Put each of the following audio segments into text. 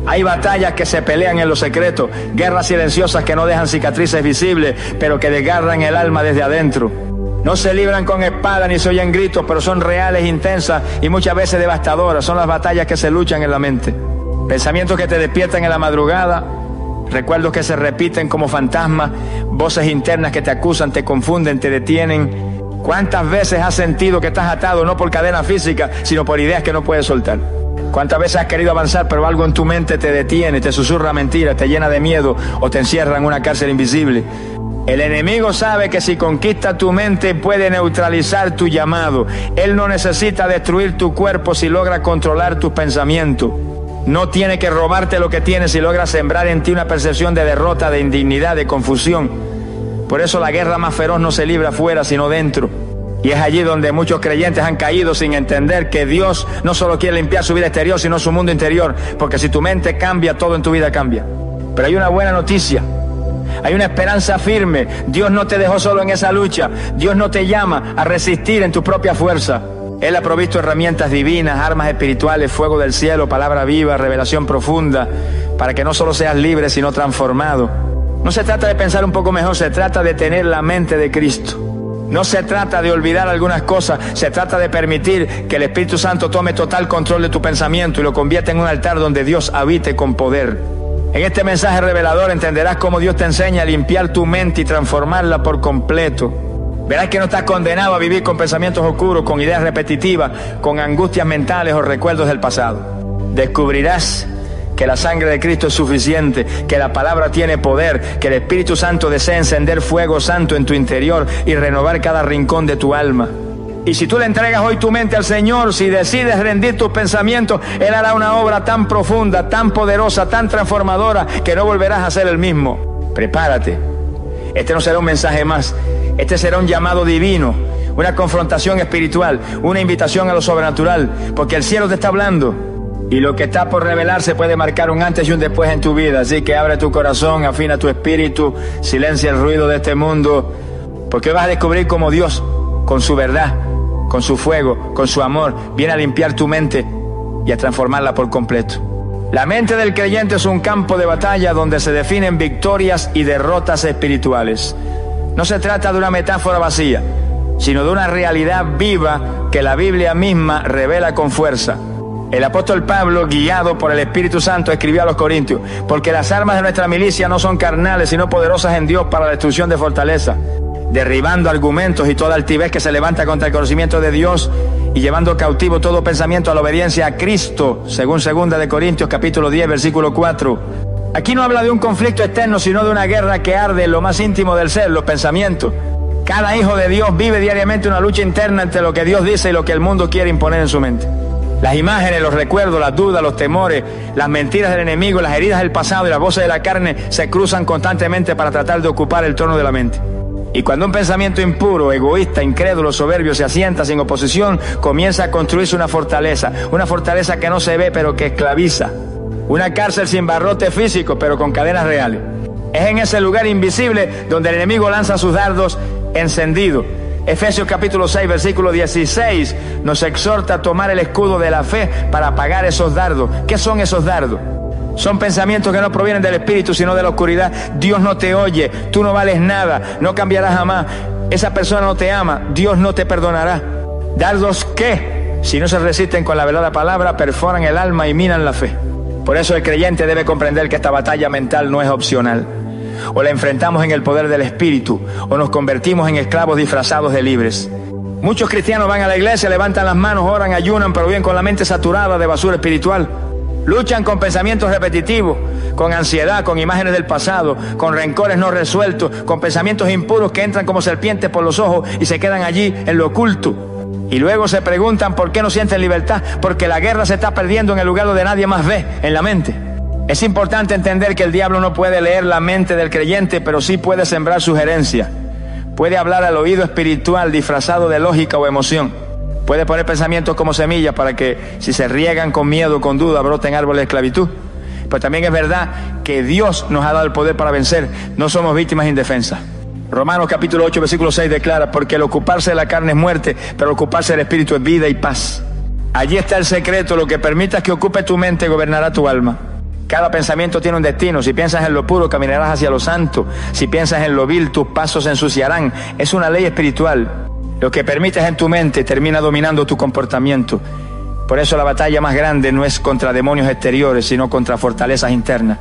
Hay batallas que se pelean en lo secreto, guerras silenciosas que no dejan cicatrices visibles, pero que desgarran el alma desde adentro. No se libran con espada ni se oyen gritos, pero son reales, intensas y muchas veces devastadoras. Son las batallas que se luchan en la mente. Pensamientos que te despiertan en la madrugada, recuerdos que se repiten como fantasmas, voces internas que te acusan, te confunden, te detienen. ¿Cuántas veces has sentido que estás atado no por cadena física, sino por ideas que no puedes soltar? ¿Cuántas veces has querido avanzar, pero algo en tu mente te detiene, te susurra mentiras, te llena de miedo o te encierra en una cárcel invisible? El enemigo sabe que si conquista tu mente puede neutralizar tu llamado. Él no necesita destruir tu cuerpo si logra controlar tus pensamientos. No tiene que robarte lo que tienes si logra sembrar en ti una percepción de derrota, de indignidad, de confusión. Por eso la guerra más feroz no se libra afuera, sino dentro. Y es allí donde muchos creyentes han caído sin entender que Dios no solo quiere limpiar su vida exterior, sino su mundo interior. Porque si tu mente cambia, todo en tu vida cambia. Pero hay una buena noticia. Hay una esperanza firme. Dios no te dejó solo en esa lucha. Dios no te llama a resistir en tu propia fuerza. Él ha provisto herramientas divinas, armas espirituales, fuego del cielo, palabra viva, revelación profunda, para que no solo seas libre, sino transformado. No se trata de pensar un poco mejor, se trata de tener la mente de Cristo. No se trata de olvidar algunas cosas, se trata de permitir que el Espíritu Santo tome total control de tu pensamiento y lo convierta en un altar donde Dios habite con poder. En este mensaje revelador entenderás cómo Dios te enseña a limpiar tu mente y transformarla por completo. Verás que no estás condenado a vivir con pensamientos oscuros, con ideas repetitivas, con angustias mentales o recuerdos del pasado. Descubrirás que la sangre de Cristo es suficiente, que la palabra tiene poder, que el Espíritu Santo desea encender fuego santo en tu interior y renovar cada rincón de tu alma. Y si tú le entregas hoy tu mente al Señor, si decides rendir tus pensamientos, Él hará una obra tan profunda, tan poderosa, tan transformadora, que no volverás a ser el mismo. Prepárate. Este no será un mensaje más. Este será un llamado divino, una confrontación espiritual, una invitación a lo sobrenatural, porque el cielo te está hablando y lo que está por revelarse puede marcar un antes y un después en tu vida. Así que abre tu corazón, afina tu espíritu, silencia el ruido de este mundo, porque vas a descubrir cómo Dios, con su verdad, con su fuego, con su amor, viene a limpiar tu mente y a transformarla por completo. La mente del creyente es un campo de batalla donde se definen victorias y derrotas espirituales. No se trata de una metáfora vacía, sino de una realidad viva que la Biblia misma revela con fuerza. El apóstol Pablo, guiado por el Espíritu Santo, escribió a los Corintios: porque las armas de nuestra milicia no son carnales, sino poderosas en Dios para la destrucción de fortalezas, derribando argumentos y toda altivez que se levanta contra el conocimiento de Dios y llevando cautivo todo pensamiento a la obediencia a Cristo, según 2 Corintios capítulo 10, versículo 4. Aquí no habla de un conflicto externo, sino de una guerra que arde en lo más íntimo del ser, los pensamientos. Cada hijo de Dios vive diariamente una lucha interna entre lo que Dios dice y lo que el mundo quiere imponer en su mente. Las imágenes, los recuerdos, las dudas, los temores, las mentiras del enemigo, las heridas del pasado y las voces de la carne se cruzan constantemente para tratar de ocupar el trono de la mente. Y cuando un pensamiento impuro, egoísta, incrédulo, soberbio se asienta sin oposición, comienza a construirse una fortaleza que no se ve pero que esclaviza. Una cárcel sin barrote físico, pero con cadenas reales. Es en ese lugar invisible donde el enemigo lanza sus dardos encendidos. Efesios capítulo 6, versículo 16, nos exhorta a tomar el escudo de la fe para apagar esos dardos. ¿Qué son esos dardos? Son pensamientos que no provienen del Espíritu, sino de la oscuridad. Dios no te oye, tú no vales nada, no cambiarás jamás. Esa persona no te ama, Dios no te perdonará. ¿Dardos qué? Si no se resisten con la verdad de la palabra, perforan el alma y minan la fe. Por eso el creyente debe comprender que esta batalla mental no es opcional. O la enfrentamos en el poder del Espíritu, o nos convertimos en esclavos disfrazados de libres. Muchos cristianos van a la iglesia, levantan las manos, oran, ayunan, pero viven con la mente saturada de basura espiritual. Luchan con pensamientos repetitivos, con ansiedad, con imágenes del pasado, con rencores no resueltos, con pensamientos impuros que entran como serpientes por los ojos y se quedan allí en lo oculto. Y luego se preguntan por qué no sienten libertad, porque la guerra se está perdiendo en el lugar donde nadie más ve, en la mente. Es importante entender que el diablo no puede leer la mente del creyente, pero sí puede sembrar sugerencias. Puede hablar al oído espiritual disfrazado de lógica o emoción. Puede poner pensamientos como semillas para que, si se riegan con miedo o con duda, broten árboles de esclavitud. Pero también es verdad que Dios nos ha dado el poder para vencer. No somos víctimas indefensas. Romanos capítulo 8, versículo 6 declara: porque el ocuparse de la carne es muerte, pero el ocuparse del espíritu es vida y paz. Allí está el secreto: lo que permitas que ocupe tu mente gobernará tu alma. Cada pensamiento tiene un destino. Si piensas en lo puro, caminarás hacia lo santo. Si piensas en lo vil, tus pasos se ensuciarán. Es una ley espiritual. Lo que permites en tu mente termina dominando tu comportamiento. Por eso la batalla más grande no es contra demonios exteriores, sino contra fortalezas internas.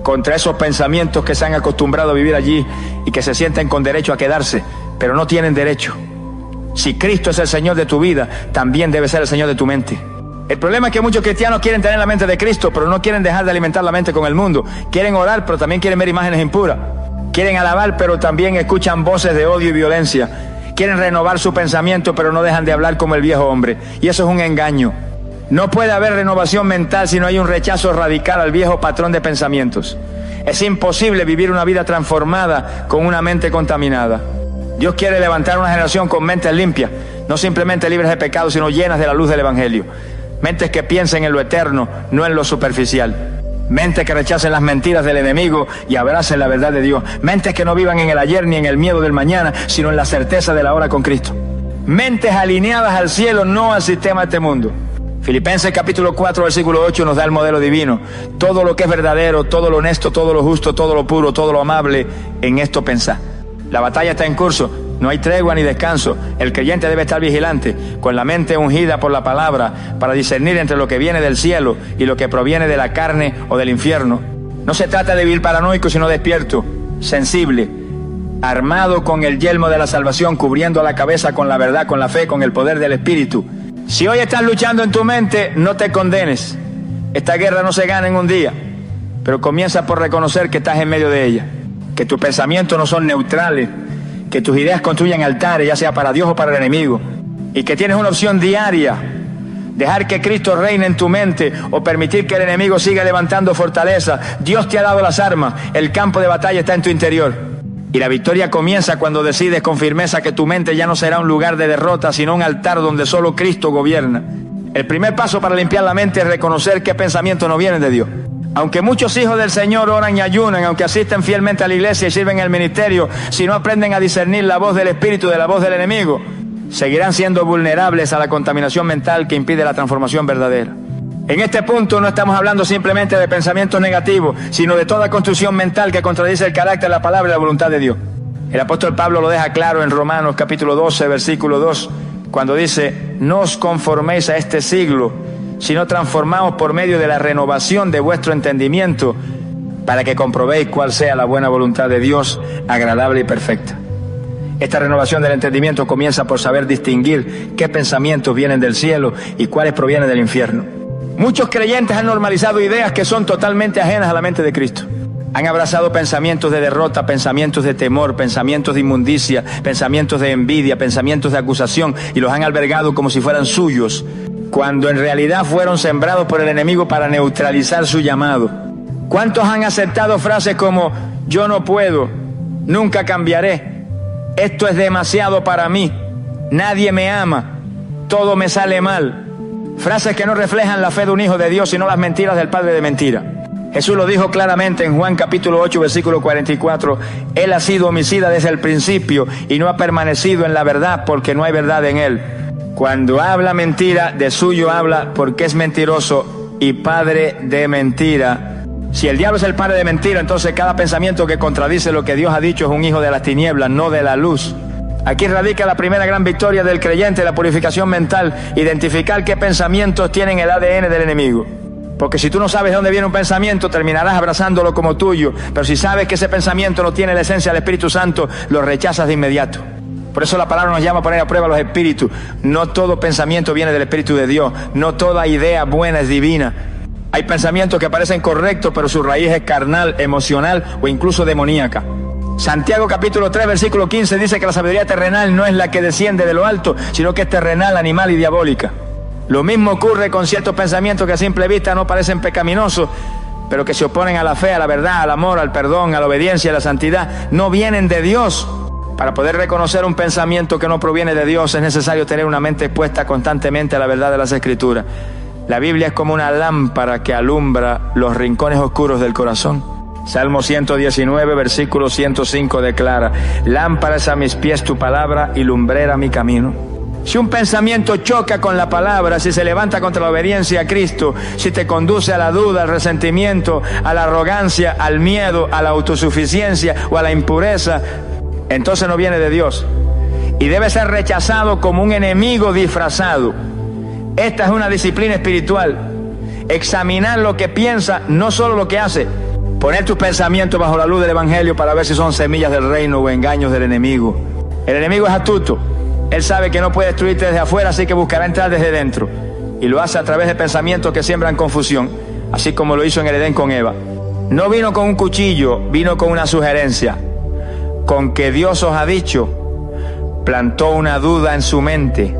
Contra esos pensamientos que se han acostumbrado a vivir allí y que se sienten con derecho a quedarse, pero no tienen derecho. Si Cristo es el Señor de tu vida, también debe ser el Señor de tu mente. El problema es que muchos cristianos quieren tener la mente de Cristo, pero no quieren dejar de alimentar la mente con el mundo. Quieren orar, pero también quieren ver imágenes impuras. Quieren alabar, pero también escuchan voces de odio y violencia. Quieren renovar su pensamiento, pero no dejan de hablar como el viejo hombre. Y eso es un engaño. No puede haber renovación mental si no hay un rechazo radical al viejo patrón de pensamientos. Es imposible vivir una vida transformada con una mente contaminada. Dios quiere levantar una generación con mentes limpias, no simplemente libres de pecado, sino llenas de la luz del Evangelio. Mentes que piensen en lo eterno, no en lo superficial. Mentes que rechacen las mentiras del enemigo y abracen la verdad de Dios. Mentes que no vivan en el ayer ni en el miedo del mañana, sino en la certeza de la hora con Cristo. Mentes alineadas al cielo, no al sistema de este mundo. Filipenses capítulo 4, versículo 8 nos da el modelo divino. Todo lo que es verdadero, todo lo honesto, todo lo justo, todo lo puro, todo lo amable, en esto pensad. La batalla está en curso, no hay tregua ni descanso. El creyente debe estar vigilante, con la mente ungida por la palabra, para discernir entre lo que viene del cielo y lo que proviene de la carne o del infierno. No se trata de vivir paranoico, sino despierto, sensible, armado con el yelmo de la salvación, cubriendo la cabeza con la verdad, con la fe, con el poder del Espíritu. Si hoy estás luchando en tu mente, no te condenes. Esta guerra no se gana en un día, pero comienza por reconocer que estás en medio de ella, que tus pensamientos no son neutrales, que tus ideas construyen altares, ya sea para Dios o para el enemigo, y que tienes una opción diaria: dejar que Cristo reine en tu mente o permitir que el enemigo siga levantando fortaleza. Dios te ha dado las armas, el campo de batalla está en tu interior. Y la victoria comienza cuando decides con firmeza que tu mente ya no será un lugar de derrota, sino un altar donde solo Cristo gobierna. El primer paso para limpiar la mente es reconocer qué pensamientos no vienen de Dios. Aunque muchos hijos del Señor oran y ayunan, aunque asisten fielmente a la iglesia y sirven en el ministerio, si no aprenden a discernir la voz del Espíritu de la voz del enemigo, seguirán siendo vulnerables a la contaminación mental que impide la transformación verdadera. En este punto no estamos hablando simplemente de pensamientos negativos, sino de toda construcción mental que contradice el carácter, la palabra y la voluntad de Dios. El apóstol Pablo lo deja claro en Romanos capítulo 12, versículo 2, cuando dice: no os conforméis a este siglo, sino transformaos por medio de la renovación de vuestro entendimiento, para que comprobéis cuál sea la buena voluntad de Dios, agradable y perfecta. Esta renovación del entendimiento comienza por saber distinguir qué pensamientos vienen del cielo y cuáles provienen del infierno. Muchos creyentes han normalizado ideas que son totalmente ajenas a la mente de Cristo. Han abrazado pensamientos de derrota, pensamientos de temor, pensamientos de inmundicia, pensamientos de envidia, pensamientos de acusación, y los han albergado como si fueran suyos, cuando en realidad fueron sembrados por el enemigo para neutralizar su llamado. ¿Cuántos han aceptado frases como: yo no puedo, nunca cambiaré, esto es demasiado para mí, nadie me ama, todo me sale mal? Frases que no reflejan la fe de un hijo de Dios, sino las mentiras del padre de mentira. Jesús lo dijo claramente en Juan capítulo 8, versículo 44. Él ha sido homicida desde el principio y no ha permanecido en la verdad, porque no hay verdad en él. Cuando habla mentira, de suyo habla, porque es mentiroso y padre de mentira. Si el diablo es el padre de mentira, entonces cada pensamiento que contradice lo que Dios ha dicho es un hijo de las tinieblas, no de la luz. Aquí radica la primera gran victoria del creyente, la purificación mental: identificar qué pensamientos tienen el ADN del enemigo. Porque si tú no sabes de dónde viene un pensamiento, terminarás abrazándolo como tuyo. Pero si sabes que ese pensamiento no tiene la esencia del Espíritu Santo, lo rechazas de inmediato. Por eso la palabra nos llama a poner a prueba los espíritus. No todo pensamiento viene del Espíritu de Dios. No toda idea buena es divina. Hay pensamientos que parecen correctos, pero su raíz es carnal, emocional o incluso demoníaca. Santiago capítulo 3, versículo 15 dice que la sabiduría terrenal no es la que desciende de lo alto, sino que es terrenal, animal y diabólica. Lo mismo ocurre con ciertos pensamientos que a simple vista no parecen pecaminosos, pero que se oponen a la fe, a la verdad, al amor, al perdón, a la obediencia, a la santidad. No vienen de Dios. Para poder reconocer un pensamiento que no proviene de Dios, es necesario tener una mente expuesta constantemente a la verdad de las Escrituras. La Biblia es como una lámpara que alumbra los rincones oscuros del corazón. Salmo 119, versículo 105 declara: lámpara es a mis pies tu palabra y lumbrera mi camino. Si un pensamiento choca con la palabra, si se levanta contra la obediencia a Cristo, si te conduce a la duda, al resentimiento, a la arrogancia, al miedo, a la autosuficiencia o a la impureza, entonces no viene de Dios y debe ser rechazado como un enemigo disfrazado. Esta es una disciplina espiritual. Examinar lo que piensa, no solo lo que hace. Poner tus pensamientos bajo la luz del Evangelio para ver si son semillas del reino o engaños del enemigo. El enemigo es astuto. Él sabe que no puede destruirte desde afuera, así que buscará entrar desde dentro. Y lo hace a través de pensamientos que siembran confusión, así como lo hizo en el Edén con Eva. No vino con un cuchillo, vino con una sugerencia. Con que Dios os ha dicho, plantó una duda en su mente.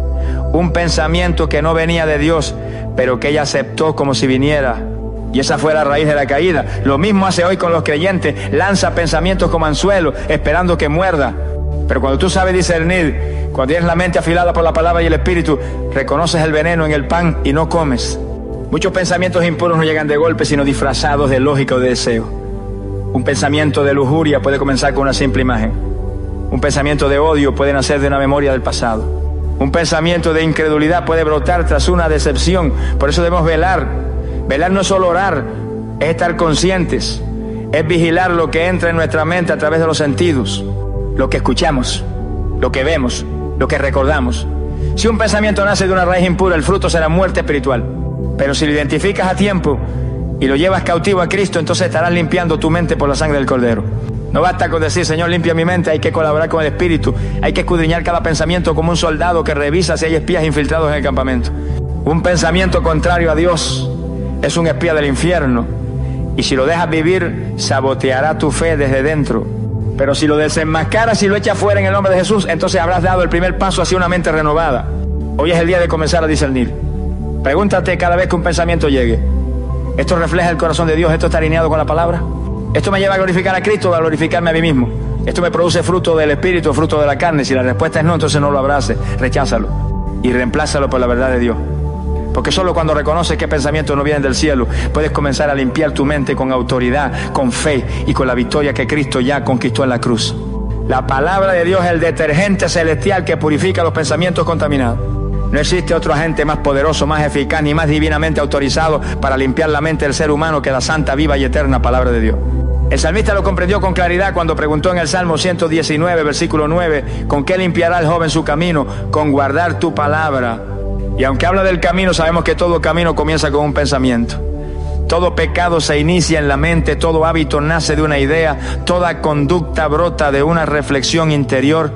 Un pensamiento que no venía de Dios, pero que ella aceptó como si viniera. Y esa fue la raíz de la caída. Lo mismo hace hoy con los creyentes. Lanza pensamientos como anzuelo, esperando que muerda. Pero cuando tú sabes discernir, cuando tienes la mente afilada por la palabra y el espíritu, reconoces el veneno en el pan y no comes. Muchos pensamientos impuros no llegan de golpe, sino disfrazados de lógica o de deseo. Un pensamiento de lujuria puede comenzar con una simple imagen. Un pensamiento de odio puede nacer de una memoria del pasado. Un pensamiento de incredulidad puede brotar tras una decepción. Por eso debemos velar. Velar no es solo orar, es estar conscientes. Es vigilar lo que entra en nuestra mente a través de los sentidos. Lo que escuchamos, lo que vemos, lo que recordamos. Si un pensamiento nace de una raíz impura, el fruto será muerte espiritual. Pero si lo identificas a tiempo y lo llevas cautivo a Cristo, entonces estarás limpiando tu mente por la sangre del Cordero. No basta con decir, Señor, limpia mi mente, hay que colaborar con el Espíritu. Hay que escudriñar cada pensamiento como un soldado que revisa si hay espías infiltrados en el campamento. Un pensamiento contrario a Dios es un espía del infierno. Y si lo dejas vivir, saboteará tu fe desde dentro. Pero si lo desenmascaras y lo echas fuera en el nombre de Jesús, entonces habrás dado el primer paso hacia una mente renovada. Hoy es el día de comenzar a discernir. Pregúntate cada vez que un pensamiento llegue: ¿esto refleja el corazón de Dios? ¿Esto está alineado con la palabra? ¿Esto me lleva a glorificar a Cristo o a glorificarme a mí mismo? ¿Esto me produce fruto del Espíritu o fruto de la carne? Si la respuesta es no, entonces no lo abraces, recházalo y reemplázalo por la verdad de Dios. Porque solo cuando reconoces que pensamientos no vienen del cielo, puedes comenzar a limpiar tu mente con autoridad, con fe y con la victoria que Cristo ya conquistó en la cruz. La palabra de Dios es el detergente celestial que purifica los pensamientos contaminados. No existe otro agente más poderoso, más eficaz ni más divinamente autorizado para limpiar la mente del ser humano que la santa, viva y eterna palabra de Dios. El salmista lo comprendió con claridad cuando preguntó en el Salmo 119, versículo 9, ¿con qué limpiará el joven su camino? Con guardar tu palabra. Y aunque habla del camino, sabemos que todo camino comienza con un pensamiento. Todo pecado se inicia en la mente, todo hábito nace de una idea, toda conducta brota de una reflexión interior.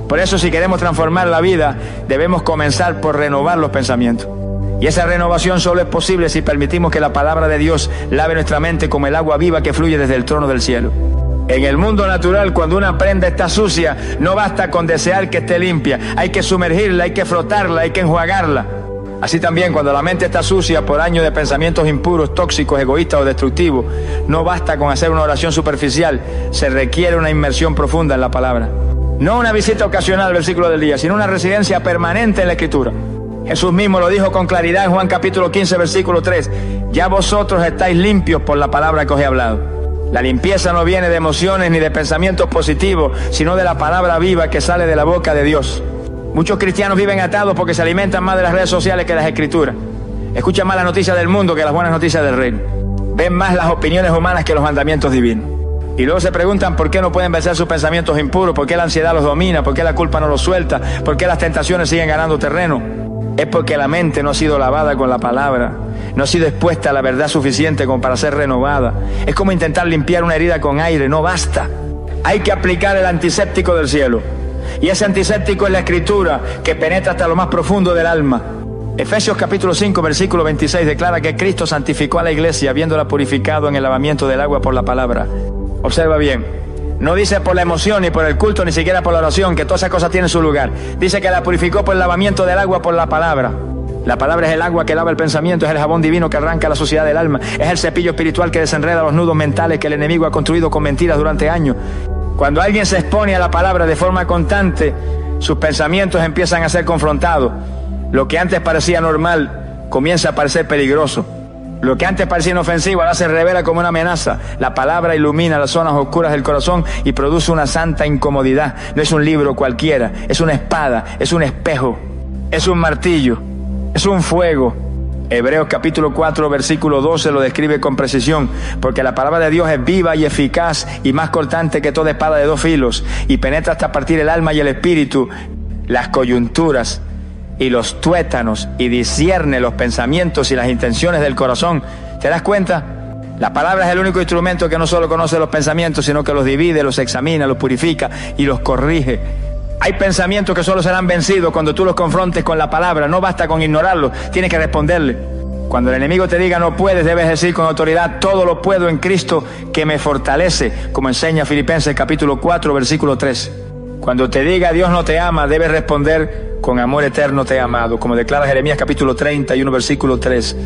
Por eso, si queremos transformar la vida, debemos comenzar por renovar los pensamientos. Y esa renovación solo es posible si permitimos que la palabra de Dios lave nuestra mente como el agua viva que fluye desde el trono del cielo. En el mundo natural, cuando una prenda está sucia, no basta con desear que esté limpia. Hay que sumergirla, hay que frotarla, hay que enjuagarla. Así también, cuando la mente está sucia por años de pensamientos impuros, tóxicos, egoístas o destructivos, no basta con hacer una oración superficial. Se requiere una inmersión profunda en la palabra. No una visita ocasional, versículo del día, sino una residencia permanente en la Escritura. Jesús mismo lo dijo con claridad en Juan capítulo 15, versículo 3. Ya vosotros estáis limpios por la palabra que os he hablado. La limpieza no viene de emociones ni de pensamientos positivos, sino de la palabra viva que sale de la boca de Dios. Muchos cristianos viven atados porque se alimentan más de las redes sociales que de las Escrituras. Escuchan más las noticias del mundo que las buenas noticias del reino. Ven más las opiniones humanas que los mandamientos divinos. Y luego se preguntan por qué no pueden vencer sus pensamientos impuros, por qué la ansiedad los domina, por qué la culpa no los suelta, por qué las tentaciones siguen ganando terreno. Es porque la mente no ha sido lavada con la palabra, no ha sido expuesta a la verdad suficiente como para ser renovada. Es como intentar limpiar una herida con aire, no basta. Hay que aplicar el antiséptico del cielo. Y ese antiséptico es la Escritura, que penetra hasta lo más profundo del alma. Efesios capítulo 5, versículo 26 declara que Cristo santificó a la iglesia, habiéndola purificado en el lavamiento del agua por la palabra. Observa bien, no dice por la emoción, ni por el culto, ni siquiera por la oración, que todas esas cosas tienen su lugar. Dice que la purificó por el lavamiento del agua por la palabra. La palabra es el agua que lava el pensamiento, es el jabón divino que arranca la suciedad del alma, es el cepillo espiritual que desenreda los nudos mentales que el enemigo ha construido con mentiras durante años. Cuando alguien se expone a la palabra de forma constante, sus pensamientos empiezan a ser confrontados. Lo que antes parecía normal comienza a parecer peligroso. Lo que antes parecía inofensivo ahora se revela como una amenaza. La palabra ilumina las zonas oscuras del corazón y produce una santa incomodidad. No es un libro cualquiera, es una espada, es un espejo. es un martillo, es un fuego. Hebreos capítulo 4, versículo 12 lo describe con precisión, porque la palabra de Dios es viva y eficaz y más cortante que toda espada de dos filos, y penetra hasta partir el alma y el espíritu, las coyunturas y los tuétanos, y discierne los pensamientos y las intenciones del corazón. ¿Te das cuenta? La palabra es el único instrumento que no solo conoce los pensamientos, sino que los divide, los examina, los purifica y los corrige. Hay pensamientos que solo serán vencidos cuando tú los confrontes con la palabra. No basta con ignorarlos, tienes que responderle. Cuando el enemigo te diga no puedes, debes decir con autoridad: todo lo puedo en Cristo que me fortalece, como enseña Filipenses capítulo 4, versículo 3. Cuando te diga Dios no te ama, debes responder: con amor eterno te he amado, como declara Jeremías capítulo 31, versículo 3.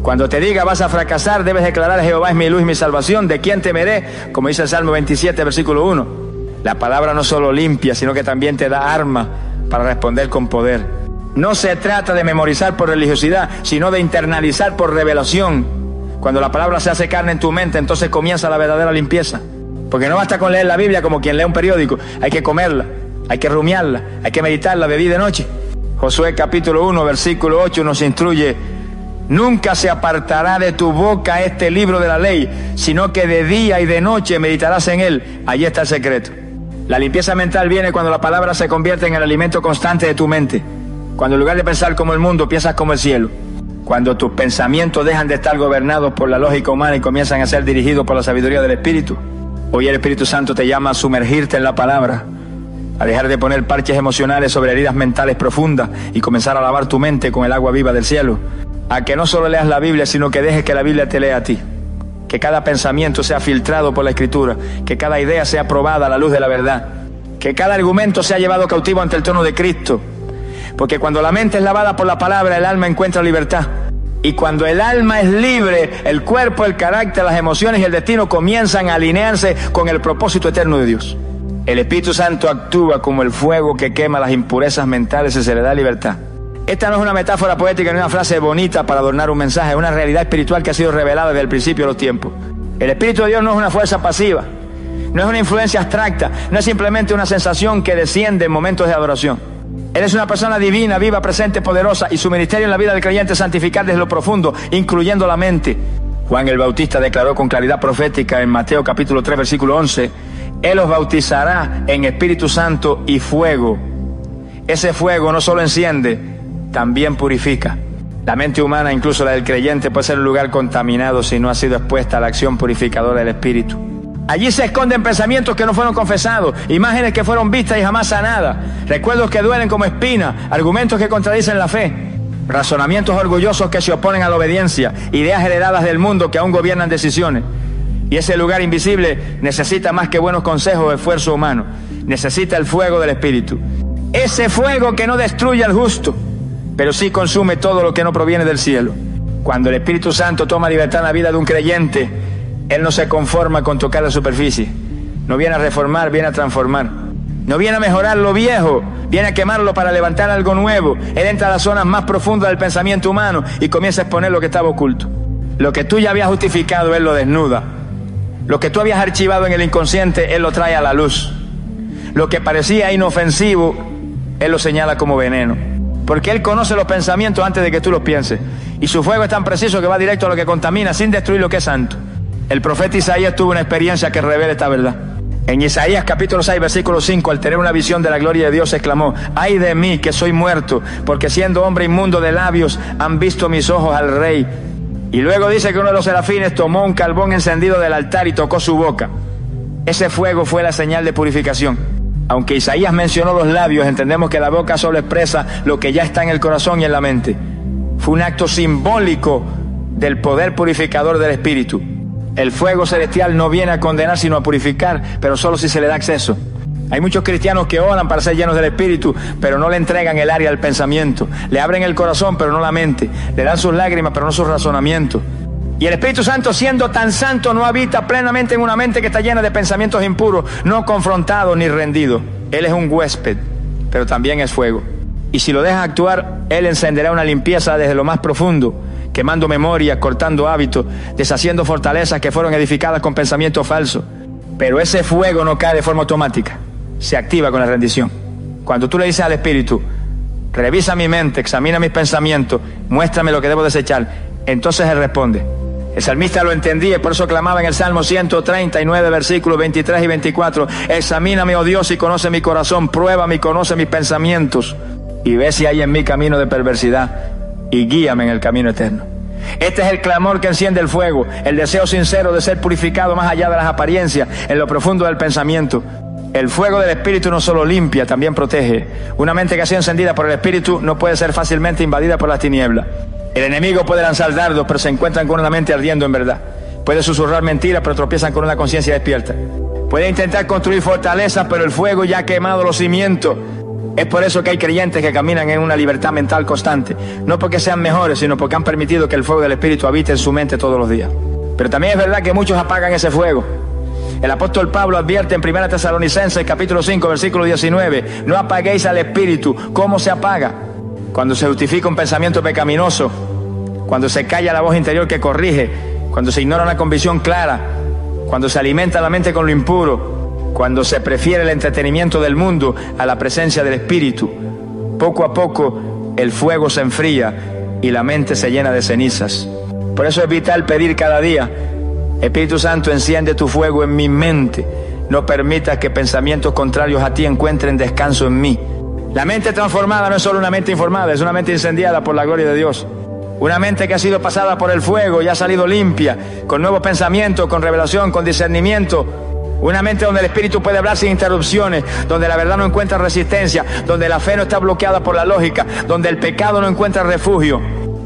Cuando te diga vas a fracasar, debes declarar: Jehová es mi luz y mi salvación, ¿de quién temeré? Como dice el Salmo 27, versículo 1. La palabra no solo limpia, sino que también te da arma para responder con poder. No se trata de memorizar por religiosidad, sino de internalizar por revelación. Cuando la palabra se hace carne en tu mente, entonces comienza la verdadera limpieza. Porque no basta con leer la Biblia como quien lee un periódico, hay que comerla, hay que rumiarla, hay que meditarla de día y de noche. Josué capítulo 1, versículo 8 nos instruye: nunca se apartará de tu boca este libro de la ley, sino que de día y de noche meditarás en él. Allí está el secreto. La limpieza mental viene cuando la palabra se convierte en el alimento constante de tu mente. Cuando en lugar de pensar como el mundo, piensas como el cielo. Cuando tus pensamientos dejan de estar gobernados por la lógica humana y comienzan a ser dirigidos por la sabiduría del Espíritu. Hoy el Espíritu Santo te llama a sumergirte en la palabra, a dejar de poner parches emocionales sobre heridas mentales profundas y comenzar a lavar tu mente con el agua viva del cielo. A que no solo leas la Biblia, sino que dejes que la Biblia te lea a ti. Que cada pensamiento sea filtrado por la Escritura, que cada idea sea probada a la luz de la verdad, que cada argumento sea llevado cautivo ante el trono de Cristo. Porque cuando la mente es lavada por la palabra, el alma encuentra libertad. Y cuando el alma es libre, el cuerpo, el carácter, las emociones y el destino comienzan a alinearse con el propósito eterno de Dios. El Espíritu Santo actúa como el fuego que quema las impurezas mentales y se le da libertad. Esta no es una metáfora poética ni una frase bonita para adornar un mensaje, es una realidad espiritual que ha sido revelada desde el principio de los tiempos. El Espíritu de Dios no es una fuerza pasiva, no es una influencia abstracta, no es simplemente una sensación que desciende en momentos de adoración. Él es una persona divina, viva, presente, poderosa, y su ministerio en la vida del creyente es santificar desde lo profundo, incluyendo la mente. Juan el Bautista declaró con claridad profética en Mateo capítulo 3, versículo 11: Él os bautizará en Espíritu Santo y fuego. Ese fuego no solo enciende, también purifica. La mente humana, incluso la del creyente, puede ser un lugar contaminado si no ha sido expuesta a la acción purificadora del Espíritu. Allí se esconden pensamientos que no fueron confesados, imágenes que fueron vistas y jamás sanadas, recuerdos que duelen como espinas, argumentos que contradicen la fe, razonamientos orgullosos que se oponen a la obediencia, ideas heredadas del mundo que aún gobiernan decisiones. Y ese lugar invisible necesita más que buenos consejos o esfuerzo humano, necesita el fuego del Espíritu. Ese fuego que no destruye al justo, pero sí consume todo lo que no proviene del cielo. Cuando el Espíritu Santo toma libertad en la vida de un creyente, Él no se conforma con tocar la superficie. No viene a reformar, viene a transformar. No viene a mejorar lo viejo, viene a quemarlo para levantar algo nuevo. Él entra a las zonas más profundas del pensamiento humano y comienza a exponer lo que estaba oculto. Lo que tú ya habías justificado, Él lo desnuda. Lo que tú habías archivado en el inconsciente, Él lo trae a la luz. Lo que parecía inofensivo, Él lo señala como veneno. Porque Él conoce los pensamientos antes de que tú los pienses. Y su fuego es tan preciso que va directo a lo que contamina sin destruir lo que es santo. El profeta Isaías tuvo una experiencia que revela esta verdad. En Isaías capítulo 6, versículo 5, al tener una visión de la gloria de Dios, exclamó: ¡ay de mí, que soy muerto! Porque siendo hombre inmundo de labios, han visto mis ojos al Rey. Y luego dice que uno de los serafines tomó un carbón encendido del altar y tocó su boca. Ese fuego fue la señal de purificación. Aunque Isaías mencionó los labios, entendemos que la boca solo expresa lo que ya está en el corazón y en la mente. Fue un acto simbólico del poder purificador del Espíritu. El fuego celestial no viene a condenar sino a purificar, pero solo si se le da acceso. Hay muchos cristianos que oran para ser llenos del Espíritu, pero no le entregan el área del pensamiento. Le abren el corazón, pero no la mente. Le dan sus lágrimas, pero no sus razonamientos. Y el Espíritu Santo, siendo tan santo, no habita plenamente en una mente que está llena de pensamientos impuros, no confrontado ni rendido. Él es un huésped, pero también es fuego. Y si lo dejas actuar, Él encenderá una limpieza desde lo más profundo, quemando memorias, cortando hábitos, deshaciendo fortalezas que fueron edificadas con pensamientos falsos. Pero ese fuego no cae de forma automática, se activa con la rendición. Cuando tú le dices al Espíritu: revisa mi mente, examina mis pensamientos, muéstrame lo que debo desechar. Entonces Él responde. El salmista lo entendía y por eso clamaba en el Salmo 139, versículos 23 y 24. Examíname, oh Dios, y conoce mi corazón, pruébame y conoce mis pensamientos, y ve si hay en mí camino de perversidad, y guíame en el camino eterno. Este es el clamor que enciende el fuego, el deseo sincero de ser purificado más allá de las apariencias, en lo profundo del pensamiento. El fuego del Espíritu no solo limpia, también protege. Una mente que ha sido encendida por el Espíritu no puede ser fácilmente invadida por las tinieblas. El enemigo puede lanzar dardos, pero se encuentran con una mente ardiendo en verdad. Puede susurrar mentiras, pero tropiezan con una conciencia despierta. Puede intentar construir fortalezas, pero el fuego ya ha quemado los cimientos. Es por eso que hay creyentes que caminan en una libertad mental constante. No porque sean mejores, sino porque han permitido que el fuego del Espíritu habite en su mente todos los días. Pero también es verdad que muchos apagan ese fuego. El apóstol Pablo advierte en 1 Tesalonicenses, capítulo 5, versículo 19. No apaguéis al Espíritu. ¿Cómo se apaga? Cuando se justifica un pensamiento pecaminoso, cuando se calla la voz interior que corrige, cuando se ignora una convicción clara, cuando se alimenta la mente con lo impuro, cuando se prefiere el entretenimiento del mundo a la presencia del Espíritu. Poco a poco el fuego se enfría y la mente se llena de cenizas. Por eso es vital pedir cada día: Espíritu Santo, enciende tu fuego en mi mente. No permitas que pensamientos contrarios a ti encuentren descanso en mí. La mente transformada no es solo una mente informada, es una mente incendiada por la gloria de Dios. Una mente que ha sido pasada por el fuego y ha salido limpia, con nuevos pensamientos, con revelación, con discernimiento. Una mente donde el Espíritu puede hablar sin interrupciones, donde la verdad no encuentra resistencia, donde la fe no está bloqueada por la lógica, donde el pecado no encuentra refugio.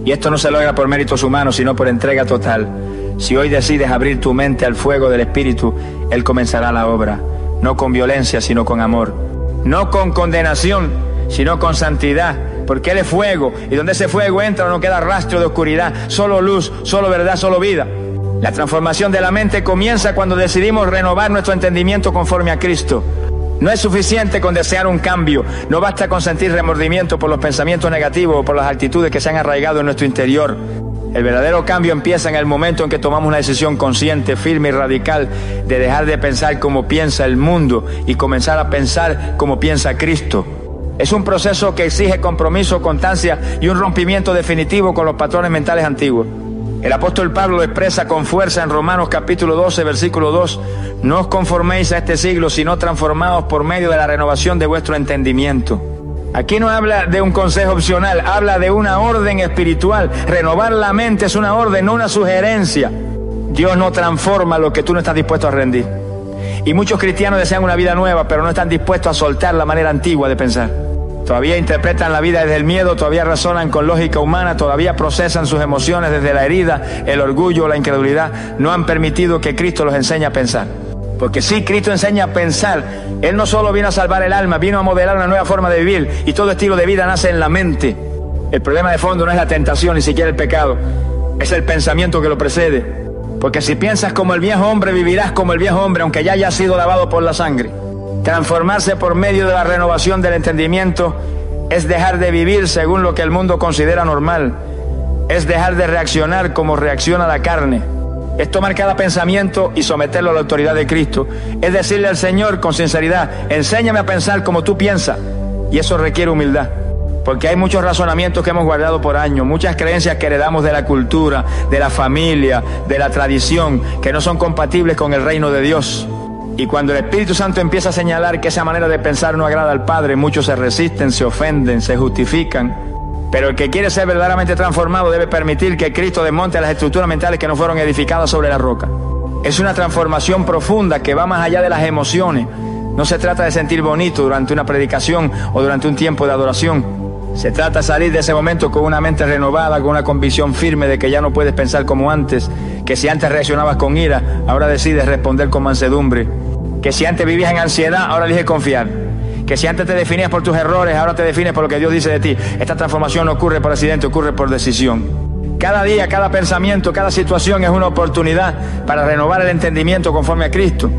Y esto no se logra por méritos humanos, sino por entrega total. Si hoy decides abrir tu mente al fuego del Espíritu, Él comenzará la obra, no con violencia, sino con amor. No con condenación, sino con santidad, porque Él es fuego, y donde ese fuego entra no queda rastro de oscuridad, solo luz, solo verdad, solo vida. La transformación de la mente comienza cuando decidimos renovar nuestro entendimiento conforme a Cristo. No es suficiente con desear un cambio, no basta con sentir remordimiento por los pensamientos negativos o por las actitudes que se han arraigado en nuestro interior. El verdadero cambio empieza en el momento en que tomamos una decisión consciente, firme y radical de dejar de pensar como piensa el mundo y comenzar a pensar como piensa Cristo. Es un proceso que exige compromiso, constancia y un rompimiento definitivo con los patrones mentales antiguos. El apóstol Pablo lo expresa con fuerza en Romanos capítulo 12, versículo 2. No os conforméis a este siglo, sino transformaos por medio de la renovación de vuestro entendimiento. Aquí no habla de un consejo opcional, habla de una orden espiritual. Renovar la mente es una orden, no una sugerencia. Dios no transforma lo que tú no estás dispuesto a rendir. Y muchos cristianos desean una vida nueva, pero no están dispuestos a soltar la manera antigua de pensar. Todavía interpretan la vida desde el miedo, todavía razonan con lógica humana, todavía procesan sus emociones desde la herida, el orgullo, la incredulidad. No han permitido que Cristo los enseñe a pensar. Porque si Cristo enseña a pensar, Él no solo vino a salvar el alma, vino a modelar una nueva forma de vivir, y todo estilo de vida nace en la mente. El problema de fondo no es la tentación, ni siquiera el pecado, es el pensamiento que lo precede. Porque si piensas como el viejo hombre, vivirás como el viejo hombre, aunque ya haya sido lavado por la sangre. Transformarse por medio de la renovación del entendimiento es dejar de vivir según lo que el mundo considera normal, es dejar de reaccionar como reacciona la carne. Es tomar cada pensamiento y someterlo a la autoridad de Cristo. Es decirle al Señor con sinceridad: enséñame a pensar como tú piensas. Y eso requiere humildad, porque hay muchos razonamientos que hemos guardado por años, muchas creencias que heredamos de la cultura, de la familia, de la tradición, que no son compatibles con el reino de Dios. Y cuando el Espíritu Santo empieza a señalar que esa manera de pensar no agrada al Padre, muchos se resisten, se ofenden, se justifican. Pero el que quiere ser verdaderamente transformado debe permitir que Cristo desmonte las estructuras mentales que no fueron edificadas sobre la roca. Es una transformación profunda que va más allá de las emociones. No se trata de sentir bonito durante una predicación o durante un tiempo de adoración. Se trata de salir de ese momento con una mente renovada, con una convicción firme de que ya no puedes pensar como antes, que si antes reaccionabas con ira, ahora decides responder con mansedumbre, que si antes vivías en ansiedad, ahora eliges confiar, que si antes te definías por tus errores, ahora te defines por lo que Dios dice de ti. Esta transformación no ocurre por accidente, ocurre por decisión. Cada día, cada pensamiento, cada situación es una oportunidad para renovar el entendimiento conforme a Cristo.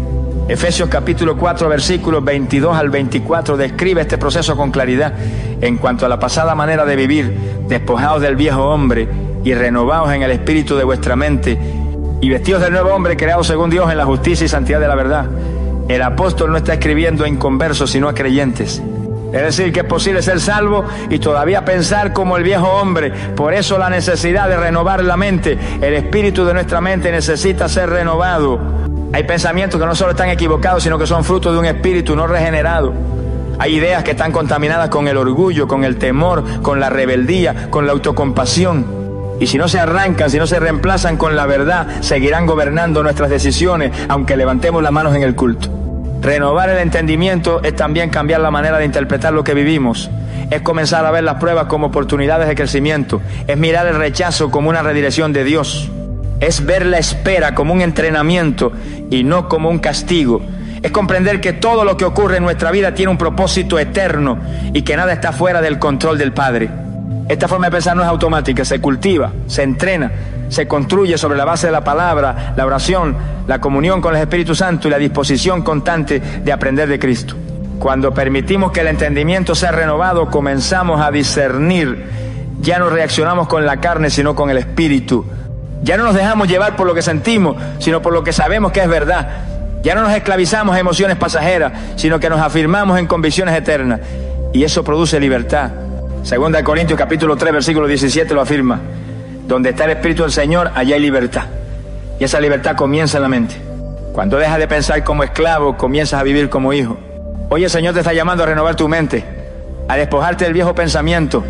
Efesios capítulo 4, versículos 22 al 24 describe este proceso con claridad en cuanto a la pasada manera de vivir, despojados del viejo hombre y renovados en el espíritu de vuestra mente y vestidos del nuevo hombre creado según Dios en la justicia y santidad de la verdad. El apóstol no está escribiendo a inconversos sino a creyentes. Es decir, que es posible ser salvo y todavía pensar como el viejo hombre. Por eso la necesidad de renovar la mente. El espíritu de nuestra mente necesita ser renovado. Hay pensamientos que no solo están equivocados, sino que son fruto de un espíritu no regenerado. Hay ideas que están contaminadas con el orgullo, con el temor, con la rebeldía, con la autocompasión. Y si no se arrancan, si no se reemplazan con la verdad, seguirán gobernando nuestras decisiones, aunque levantemos las manos en el culto. Renovar el entendimiento es también cambiar la manera de interpretar lo que vivimos. Es comenzar a ver las pruebas como oportunidades de crecimiento. Es mirar el rechazo como una redirección de Dios. Es ver la espera como un entrenamiento y no como un castigo. Es comprender que todo lo que ocurre en nuestra vida tiene un propósito eterno y que nada está fuera del control del Padre. Esta forma de pensar no es automática, se cultiva, se entrena, se construye sobre la base de la palabra, la oración, la comunión con el Espíritu Santo y la disposición constante de aprender de Cristo. Cuando permitimos que el entendimiento sea renovado, comenzamos a discernir. Ya no reaccionamos con la carne, sino con el Espíritu. Ya no nos dejamos llevar por lo que sentimos, sino por lo que sabemos que es verdad. Ya no nos esclavizamos a emociones pasajeras, sino que nos afirmamos en convicciones eternas. Y eso produce libertad. Segunda de Corintios capítulo 3, versículo 17 lo afirma. Donde está el Espíritu del Señor, allá hay libertad. Y esa libertad comienza en la mente. Cuando dejas de pensar como esclavo, comienzas a vivir como hijo. Hoy el Señor te está llamando a renovar tu mente, a despojarte del viejo pensamiento,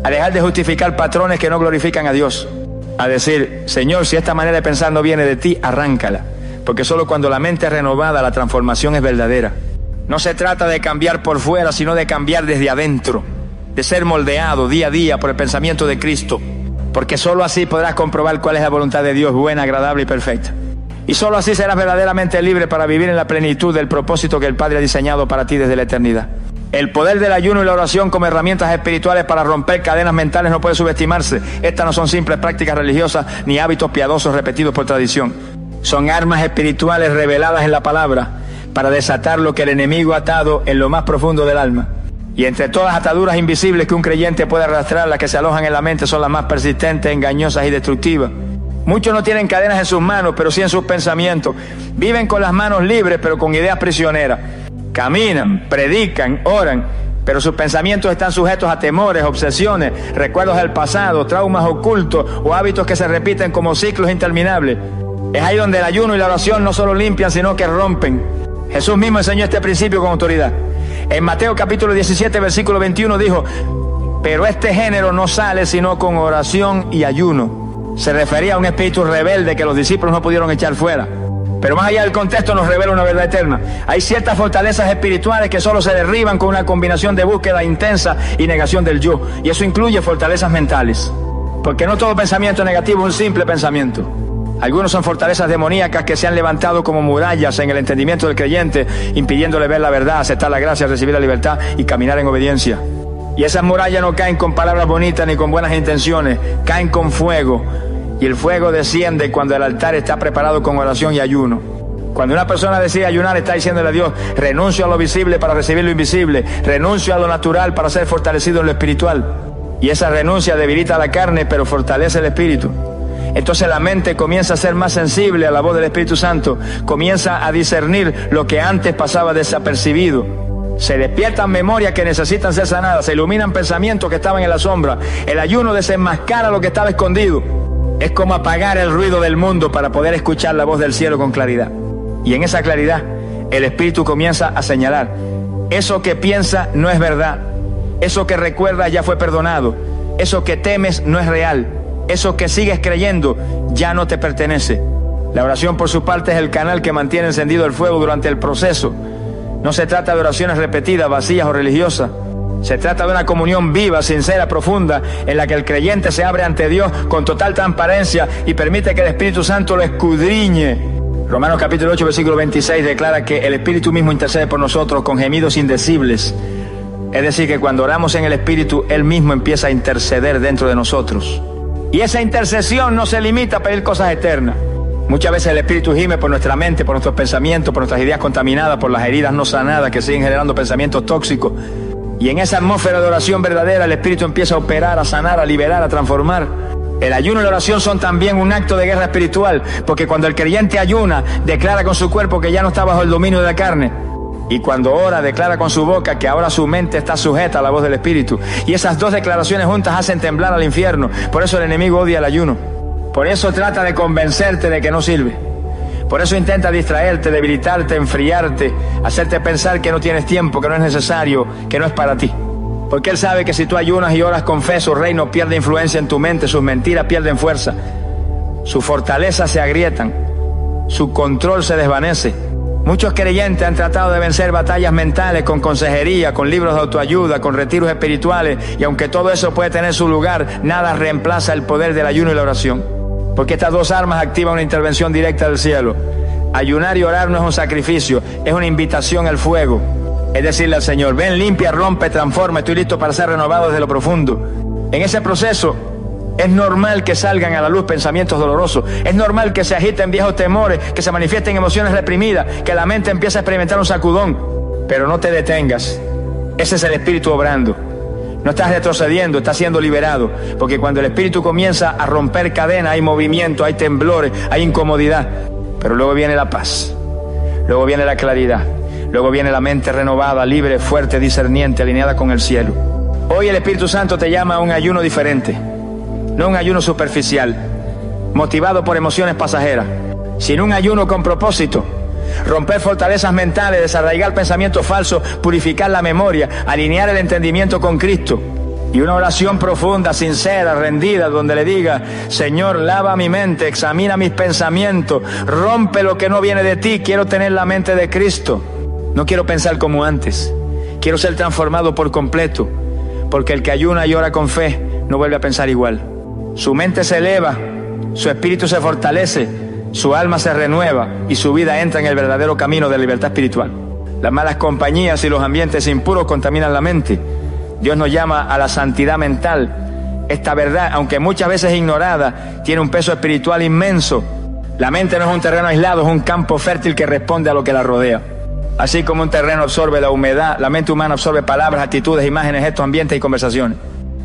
a dejar de justificar patrones que no glorifican a Dios. A decir, Señor, si esta manera de pensar no viene de ti, arráncala. Porque solo cuando la mente es renovada, la transformación es verdadera. No se trata de cambiar por fuera, sino de cambiar desde adentro. De ser moldeado día a día por el pensamiento de Cristo, porque solo así podrás comprobar cuál es la voluntad de Dios, buena, agradable y perfecta. Y solo así serás verdaderamente libre para vivir en la plenitud del propósito que el Padre ha diseñado para ti desde la eternidad. El poder del ayuno y la oración como herramientas espirituales para romper cadenas mentales no puede subestimarse. Estas no son simples prácticas religiosas ni hábitos piadosos repetidos por tradición. Son armas espirituales reveladas en la palabra para desatar lo que el enemigo ha atado en lo más profundo del alma. Y entre todas las ataduras invisibles que un creyente puede arrastrar, las que se alojan en la mente son las más persistentes, engañosas y destructivas. Muchos no tienen cadenas en sus manos, pero sí en sus pensamientos. Viven con las manos libres, pero con ideas prisioneras. Caminan, predican, oran, pero sus pensamientos están sujetos a temores, obsesiones, recuerdos del pasado, traumas ocultos o hábitos que se repiten como ciclos interminables. Es ahí donde el ayuno y la oración no solo limpian, sino que rompen. Jesús mismo enseñó este principio con autoridad. En Mateo capítulo 17, versículo 21 dijo, pero este género no sale sino con oración y ayuno. Se refería a un espíritu rebelde que los discípulos no pudieron echar fuera. Pero más allá del contexto nos revela una verdad eterna. Hay ciertas fortalezas espirituales que solo se derriban con una combinación de búsqueda intensa y negación del yo. Y eso incluye fortalezas mentales. Porque no todo pensamiento negativo es un simple pensamiento. Algunos son fortalezas demoníacas que se han levantado como murallas en el entendimiento del creyente, impidiéndole ver la verdad, aceptar la gracia, recibir la libertad y caminar en obediencia. Y esas murallas no caen con palabras bonitas ni con buenas intenciones, caen con fuego. Y el fuego desciende cuando el altar está preparado con oración y ayuno. Cuando una persona decide ayunar, está diciéndole a Dios, renuncio a lo visible para recibir lo invisible, renuncio a lo natural para ser fortalecido en lo espiritual. Y esa renuncia debilita la carne, pero fortalece el espíritu. Entonces la mente comienza a ser más sensible a la voz del Espíritu Santo, comienza a discernir lo que antes pasaba desapercibido. Se despiertan memorias que necesitan ser sanadas, se iluminan pensamientos que estaban en la sombra. El ayuno desenmascara lo que estaba escondido. Es como apagar el ruido del mundo para poder escuchar la voz del cielo con claridad. Y en esa claridad, el Espíritu comienza a señalar, eso que piensa no es verdad, eso que recuerda ya fue perdonado, eso que temes no es real. Eso que sigues creyendo ya no te pertenece. La oración por su parte es el canal que mantiene encendido el fuego durante el proceso. No se trata de oraciones repetidas, vacías o religiosas. Se trata de una comunión viva, sincera, profunda, en la que el creyente se abre ante Dios con total transparencia y permite que el Espíritu Santo lo escudriñe. Romanos capítulo 8, versículo 26 declara que el Espíritu mismo intercede por nosotros con gemidos indecibles. Es decir, que cuando oramos en el Espíritu, Él mismo empieza a interceder dentro de nosotros. Y esa intercesión no se limita a pedir cosas eternas. Muchas veces el Espíritu gime por nuestra mente, por nuestros pensamientos, por nuestras ideas contaminadas, por las heridas no sanadas que siguen generando pensamientos tóxicos. Y en esa atmósfera de oración verdadera, el Espíritu empieza a operar, a sanar, a liberar, a transformar. El ayuno y la oración son también un acto de guerra espiritual, porque cuando el creyente ayuna, declara con su cuerpo que ya no está bajo el dominio de la carne. Y cuando ora, declara con su boca que ahora su mente está sujeta a la voz del Espíritu. Y esas dos declaraciones juntas hacen temblar al infierno. Por eso el enemigo odia el ayuno. Por eso trata de convencerte de que no sirve. Por eso intenta distraerte, debilitarte, enfriarte, hacerte pensar que no tienes tiempo, que no es necesario, que no es para ti. Porque él sabe que si tú ayunas y oras con fe, su reino pierde influencia en tu mente, sus mentiras pierden fuerza, sus fortalezas se agrietan, su control se desvanece. Muchos creyentes han tratado de vencer batallas mentales con consejería, con libros de autoayuda, con retiros espirituales, y aunque todo eso puede tener su lugar, nada reemplaza el poder del ayuno y la oración. Porque estas dos armas activan una intervención directa del cielo. Ayunar y orar no es un sacrificio, es una invitación al fuego. Es decirle al Señor: ven, limpia, rompe, transforma, estoy listo para ser renovado desde lo profundo. En ese proceso es normal que salgan a la luz pensamientos dolorosos, es normal que se agiten viejos temores, que se manifiesten emociones reprimidas, que la mente empiece a experimentar un sacudón. Pero no te detengas, ese es el Espíritu obrando. No estás retrocediendo, estás siendo liberado, porque cuando el Espíritu comienza a romper cadenas, hay movimiento, hay temblores, hay incomodidad, pero luego viene la paz, luego viene la claridad, luego viene la mente renovada, libre, fuerte, discerniente, alineada con el cielo. Hoy el Espíritu Santo te llama a un ayuno diferente, no un ayuno superficial, motivado por emociones pasajeras, sino un ayuno con propósito. Romper fortalezas mentales, desarraigar pensamientos falsos, purificar la memoria, alinear el entendimiento con Cristo. Y una oración profunda, sincera, rendida, donde le diga: Señor, lava mi mente, examina mis pensamientos, rompe lo que no viene de ti, quiero tener la mente de Cristo. No quiero pensar como antes, quiero ser transformado por completo, porque el que ayuna y ora con fe no vuelve a pensar igual. Su mente se eleva, su espíritu se fortalece, su alma se renueva y su vida entra en el verdadero camino de libertad espiritual. Las malas compañías y los ambientes impuros contaminan la mente. Dios nos llama a la santidad mental. Esta verdad, aunque muchas veces ignorada, tiene un peso espiritual inmenso. La mente no es un terreno aislado, es un campo fértil que responde a lo que la rodea. Así como un terreno absorbe la humedad, la mente humana absorbe palabras, actitudes, imágenes, gestos, ambientes y conversaciones.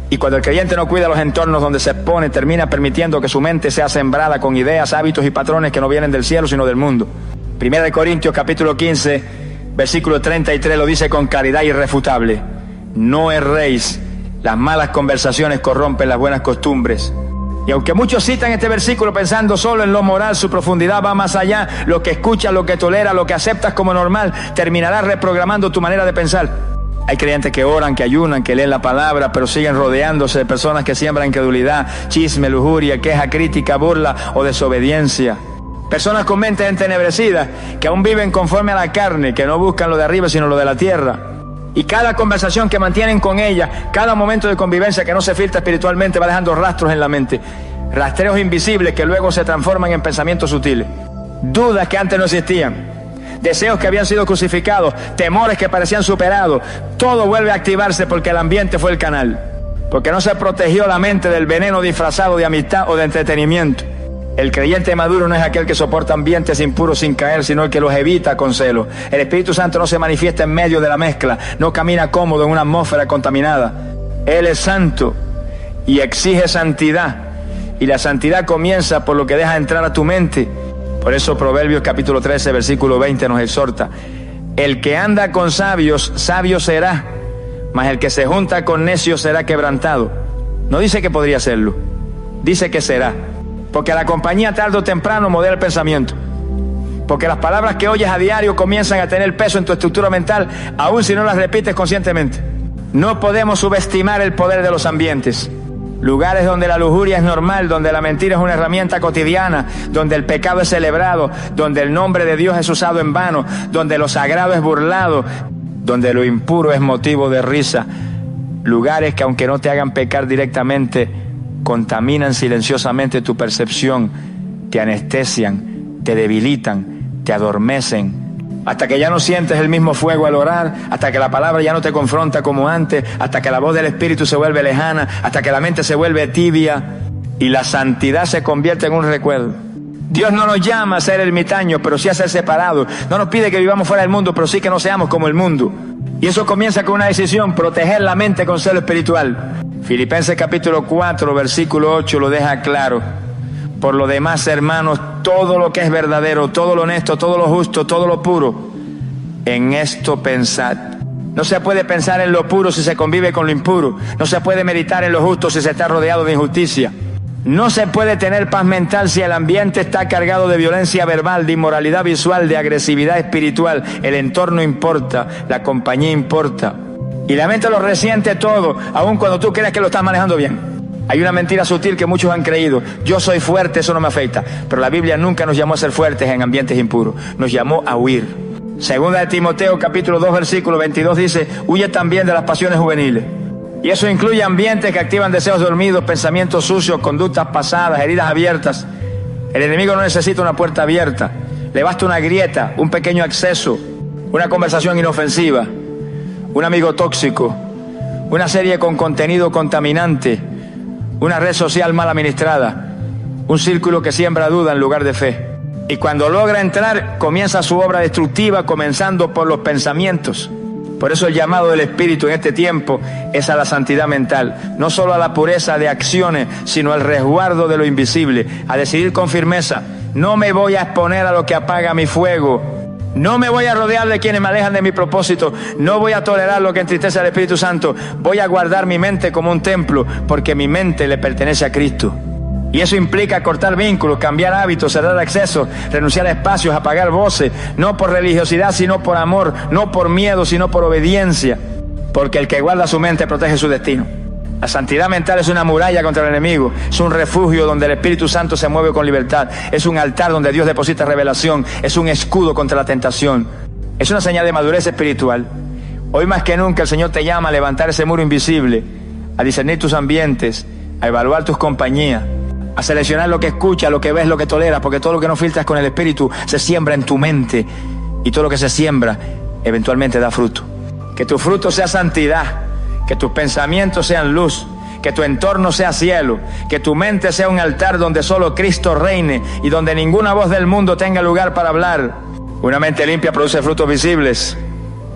Y cuando el creyente no cuida los entornos donde se expone, termina permitiendo que su mente sea sembrada con ideas, hábitos y patrones que no vienen del cielo, sino del mundo. 1 Corintios capítulo 15, versículo 33 lo dice con claridad irrefutable: no erréis, las malas conversaciones corrompen las buenas costumbres. Y aunque muchos citan este versículo pensando solo en lo moral, su profundidad va más allá. Lo que escuchas, lo que toleras, lo que aceptas como normal, terminará reprogramando tu manera de pensar. Hay creyentes que oran, que ayunan, que leen la palabra, pero siguen rodeándose de personas que siembran incredulidad, chisme, lujuria, queja, crítica, burla o desobediencia. Personas con mentes entenebrecidas, que aún viven conforme a la carne, que no buscan lo de arriba sino lo de la tierra. Y cada conversación que mantienen con ella, cada momento de convivencia que no se filtra espiritualmente, va dejando rastros en la mente. Rastreos invisibles que luego se transforman en pensamientos sutiles. Dudas que antes no existían. Deseos que habían sido crucificados, temores que parecían superados, todo vuelve a activarse porque el ambiente fue el canal, porque no se protegió la mente del veneno disfrazado de amistad o de entretenimiento. El creyente maduro no es aquel que soporta ambientes impuros sin caer, sino el que los evita con celo. El Espíritu Santo no se manifiesta en medio de la mezcla, no camina cómodo en una atmósfera contaminada. Él es santo y exige santidad, y la santidad comienza por lo que deja entrar a tu mente. Por eso Proverbios capítulo 13, versículo 20 nos exhorta: el que anda con sabios, sabio será, mas el que se junta con necios será quebrantado. No dice que podría serlo, dice que será, porque la compañía tarde o temprano modela el pensamiento, porque las palabras que oyes a diario comienzan a tener peso en tu estructura mental, aun si no las repites conscientemente. No podemos subestimar el poder de los ambientes. Lugares donde la lujuria es normal, donde la mentira es una herramienta cotidiana, donde el pecado es celebrado, donde el nombre de Dios es usado en vano, donde lo sagrado es burlado, donde lo impuro es motivo de risa. Lugares que, aunque no te hagan pecar directamente, contaminan silenciosamente tu percepción, te anestesian, te debilitan, te adormecen, hasta que ya no sientes el mismo fuego al orar, hasta que la palabra ya no te confronta como antes, hasta que la voz del Espíritu se vuelve lejana, hasta que la mente se vuelve tibia y la santidad se convierte en un recuerdo. Dios no nos llama a ser ermitaños, pero sí a ser separados. No nos pide que vivamos fuera del mundo, pero sí que no seamos como el mundo. Y eso comienza con una decisión: proteger la mente con celo espiritual. Filipenses capítulo 4, versículo 8 lo deja claro: por lo demás, hermanos, todo lo que es verdadero, todo lo honesto, todo lo justo, todo lo puro, en esto pensad. No se puede pensar en lo puro si se convive con lo impuro. No se puede meditar en lo justo si se está rodeado de injusticia. No se puede tener paz mental si el ambiente está cargado de violencia verbal, de inmoralidad visual, de agresividad espiritual. El entorno importa, la compañía importa. Y la mente lo resiente todo, aun cuando tú creas que lo estás manejando bien. Hay una mentira sutil que muchos han creído: yo soy fuerte, eso no me afecta. Pero la Biblia nunca nos llamó a ser fuertes en ambientes impuros, nos llamó a huir. Segunda de Timoteo capítulo 2 versículo 22 dice: huye también de las pasiones juveniles. Y eso incluye ambientes que activan deseos dormidos, pensamientos sucios, conductas pasadas, heridas abiertas. El enemigo no necesita una puerta abierta, le basta una grieta, un pequeño acceso, una conversación inofensiva, un amigo tóxico, una serie con contenido contaminante, una red social mal administrada, un círculo que siembra duda en lugar de fe. Y cuando logra entrar, comienza su obra destructiva, comenzando por los pensamientos. Por eso el llamado del Espíritu en este tiempo es a la santidad mental, no solo a la pureza de acciones, sino al resguardo de lo invisible, a decidir con firmeza: no me voy a exponer a lo que apaga mi fuego, no me voy a rodear de quienes me alejan de mi propósito, no voy a tolerar lo que entristece al Espíritu Santo, voy a guardar mi mente como un templo, porque mi mente le pertenece a Cristo. Y eso implica cortar vínculos, cambiar hábitos, cerrar accesos, renunciar a espacios, apagar voces, no por religiosidad, sino por amor, no por miedo, sino por obediencia. Porque el que guarda su mente protege su destino. La santidad mental es una muralla contra el enemigo, es un refugio donde el Espíritu Santo se mueve con libertad, es un altar donde Dios deposita revelación, es un escudo contra la tentación, es una señal de madurez espiritual. Hoy más que nunca el Señor te llama a levantar ese muro invisible, a discernir tus ambientes, a evaluar tus compañías, a seleccionar lo que escuchas, lo que ves, lo que toleras, porque todo lo que no filtras con el Espíritu se siembra en tu mente, y todo lo que se siembra eventualmente da fruto. Que tu fruto sea santidad, que tus pensamientos sean luz, que tu entorno sea cielo, que tu mente sea un altar donde solo Cristo reine y donde ninguna voz del mundo tenga lugar para hablar. Una mente limpia produce frutos visibles: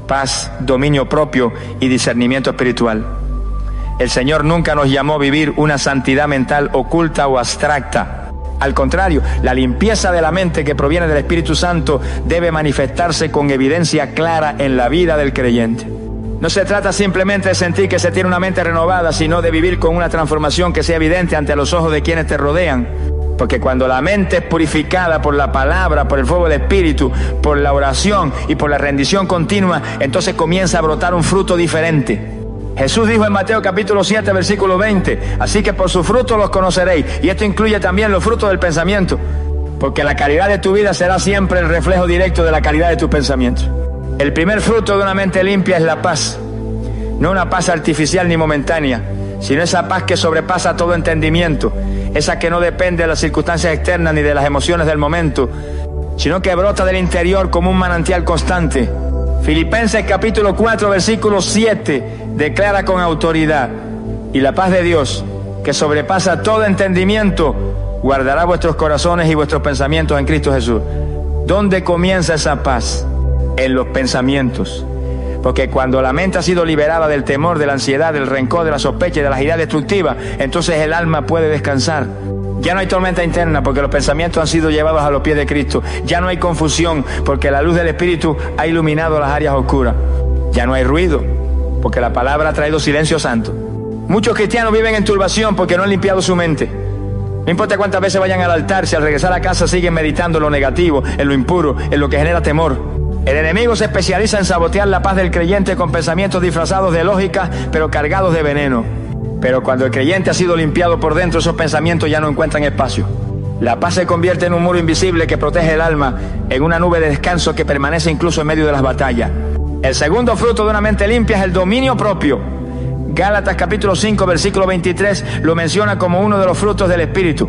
paz, dominio propio y discernimiento espiritual. El Señor nunca nos llamó a vivir una santidad mental oculta o abstracta. Al contrario, la limpieza de la mente que proviene del Espíritu Santo debe manifestarse con evidencia clara en la vida del creyente. No se trata simplemente de sentir que se tiene una mente renovada, sino de vivir con una transformación que sea evidente ante los ojos de quienes te rodean. Porque cuando la mente es purificada por la palabra, por el fuego del Espíritu, por la oración y por la rendición continua, entonces comienza a brotar un fruto diferente. Jesús dijo en Mateo capítulo 7 versículo 20: así que por sus frutos los conoceréis. Y esto incluye también los frutos del pensamiento, porque la calidad de tu vida será siempre el reflejo directo de la calidad de tus pensamientos. El primer fruto de una mente limpia es la paz, no una paz artificial ni momentánea, sino esa paz que sobrepasa todo entendimiento, esa que no depende de las circunstancias externas ni de las emociones del momento, sino que brota del interior como un manantial constante. Filipenses capítulo 4 versículo 7 declara con autoridad: y la paz de Dios, que sobrepasa todo entendimiento, guardará vuestros corazones y vuestros pensamientos en Cristo Jesús. ¿Dónde comienza esa paz? En los pensamientos. Porque cuando la mente ha sido liberada del temor, de la ansiedad, del rencor, de la sospecha y de las ideas destructivas, entonces el alma puede descansar. Ya no hay tormenta interna porque los pensamientos han sido llevados a los pies de Cristo. Ya no hay confusión porque la luz del Espíritu ha iluminado las áreas oscuras. Ya no hay ruido porque la palabra ha traído silencio santo. Muchos cristianos viven en turbación porque no han limpiado su mente. No importa cuántas veces vayan al altar, si al regresar a casa siguen meditando en lo negativo, en lo impuro, en lo que genera temor. El enemigo se especializa en sabotear la paz del creyente con pensamientos disfrazados de lógica, pero cargados de veneno. Pero cuando el creyente ha sido limpiado por dentro, esos pensamientos ya no encuentran espacio. La paz se convierte en un muro invisible que protege el alma, en una nube de descanso que permanece incluso en medio de las batallas. El segundo fruto de una mente limpia es el dominio propio. Gálatas capítulo 5 versículo 23 lo menciona como uno de los frutos del Espíritu.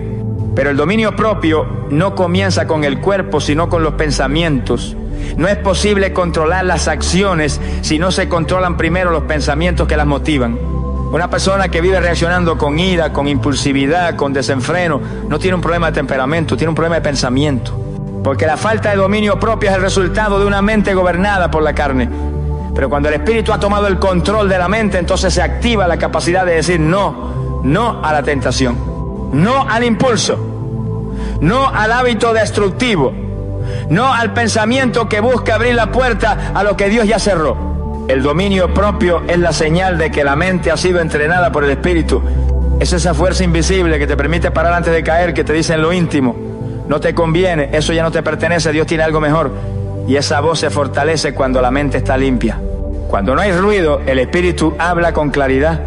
Pero el dominio propio no comienza con el cuerpo, sino con los pensamientos. No es posible controlar las acciones si no se controlan primero los pensamientos que las motivan. Una persona que vive reaccionando con ira, con impulsividad, con desenfreno, no tiene un problema de temperamento, tiene un problema de pensamiento. Porque la falta de dominio propio es el resultado de una mente gobernada por la carne. Pero cuando el Espíritu ha tomado el control de la mente, entonces se activa la capacidad de decir no, no a la tentación, no al impulso, no al hábito destructivo, no al pensamiento que busca abrir la puerta a lo que Dios ya cerró. El dominio propio es la señal de que la mente ha sido entrenada por el Espíritu. Es esa fuerza invisible que te permite parar antes de caer, que te dice en lo íntimo: no te conviene, eso ya no te pertenece, Dios tiene algo mejor. Y esa voz se fortalece cuando la mente está limpia. Cuando no hay ruido, el Espíritu habla con claridad.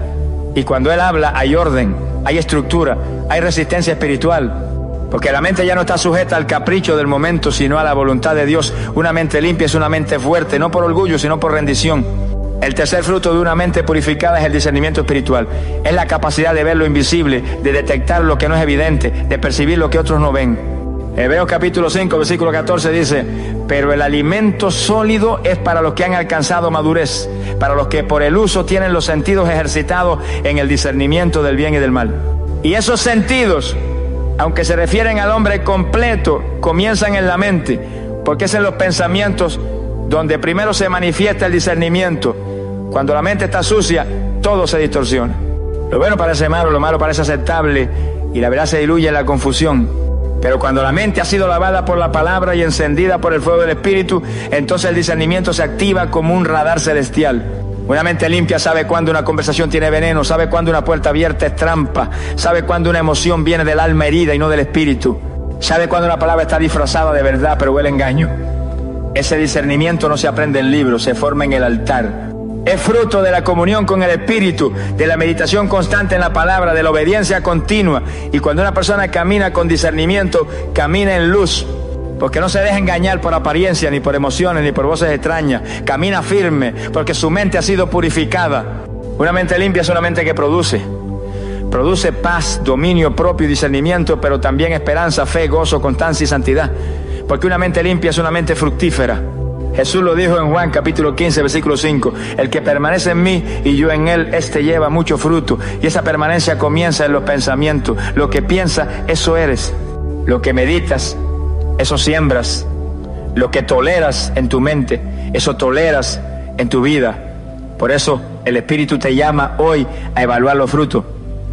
Y cuando Él habla, hay orden, hay estructura, hay resistencia espiritual. Porque la mente ya no está sujeta al capricho del momento, sino a la voluntad de Dios. Una mente limpia es una mente fuerte, no por orgullo, sino por rendición. El tercer fruto de una mente purificada es el discernimiento espiritual. Es la capacidad de ver lo invisible, de detectar lo que no es evidente, de percibir lo que otros no ven. Hebreos capítulo 5, versículo 14 dice: pero el alimento sólido es para los que han alcanzado madurez, para los que por el uso tienen los sentidos ejercitados en el discernimiento del bien y del mal. Y esos sentidos, aunque se refieren al hombre completo, comienzan en la mente, porque es en los pensamientos donde primero se manifiesta el discernimiento. Cuando la mente está sucia, todo se distorsiona. Lo bueno parece malo, lo malo parece aceptable, y la verdad se diluye en la confusión. Pero cuando la mente ha sido lavada por la palabra y encendida por el fuego del Espíritu, entonces el discernimiento se activa como un radar celestial. Una mente limpia sabe cuando una conversación tiene veneno, sabe cuando una puerta abierta es trampa, sabe cuando una emoción viene del alma herida y no del espíritu, sabe cuando una palabra está disfrazada de verdad pero huele a engaño. Ese discernimiento no se aprende en libros, se forma en el altar. Es fruto de la comunión con el Espíritu, de la meditación constante en la palabra, de la obediencia continua. Y cuando una persona camina con discernimiento, camina en luz, porque no se deja engañar por apariencia, ni por emociones, ni por voces extrañas. Camina firme, porque su mente ha sido purificada. Una mente limpia es una mente que produce paz, dominio propio y discernimiento, pero también esperanza, fe, gozo, constancia y santidad. Porque una mente limpia es una mente fructífera. Jesús lo dijo en Juan capítulo 15, versículo 5: el que permanece en mí y yo en él, este lleva mucho fruto. Y esa permanencia comienza en los pensamientos. Lo que piensas, eso eres. Lo que meditas, eso siembras. Lo que toleras en tu mente, eso toleras en tu vida. Por eso el Espíritu te llama hoy a evaluar los frutos.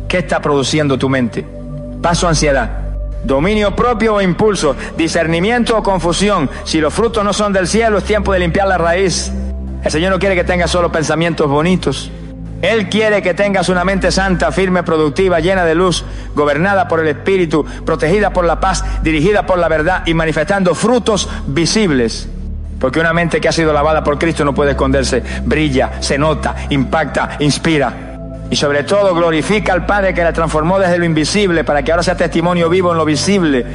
¿Qué está produciendo tu mente? Paz o ansiedad, dominio propio o impulso, discernimiento o confusión. Si los frutos no son del cielo, es tiempo de limpiar la raíz. El Señor no quiere que tengas solo pensamientos bonitos. Él quiere que tengas una mente santa, firme, productiva, llena de luz, gobernada por el Espíritu, protegida por la paz, dirigida por la verdad y manifestando frutos visibles. Porque una mente que ha sido lavada por Cristo no puede esconderse. Brilla, se nota, impacta, inspira. Y sobre todo glorifica al Padre que la transformó desde lo invisible para que ahora sea testimonio vivo en lo visible.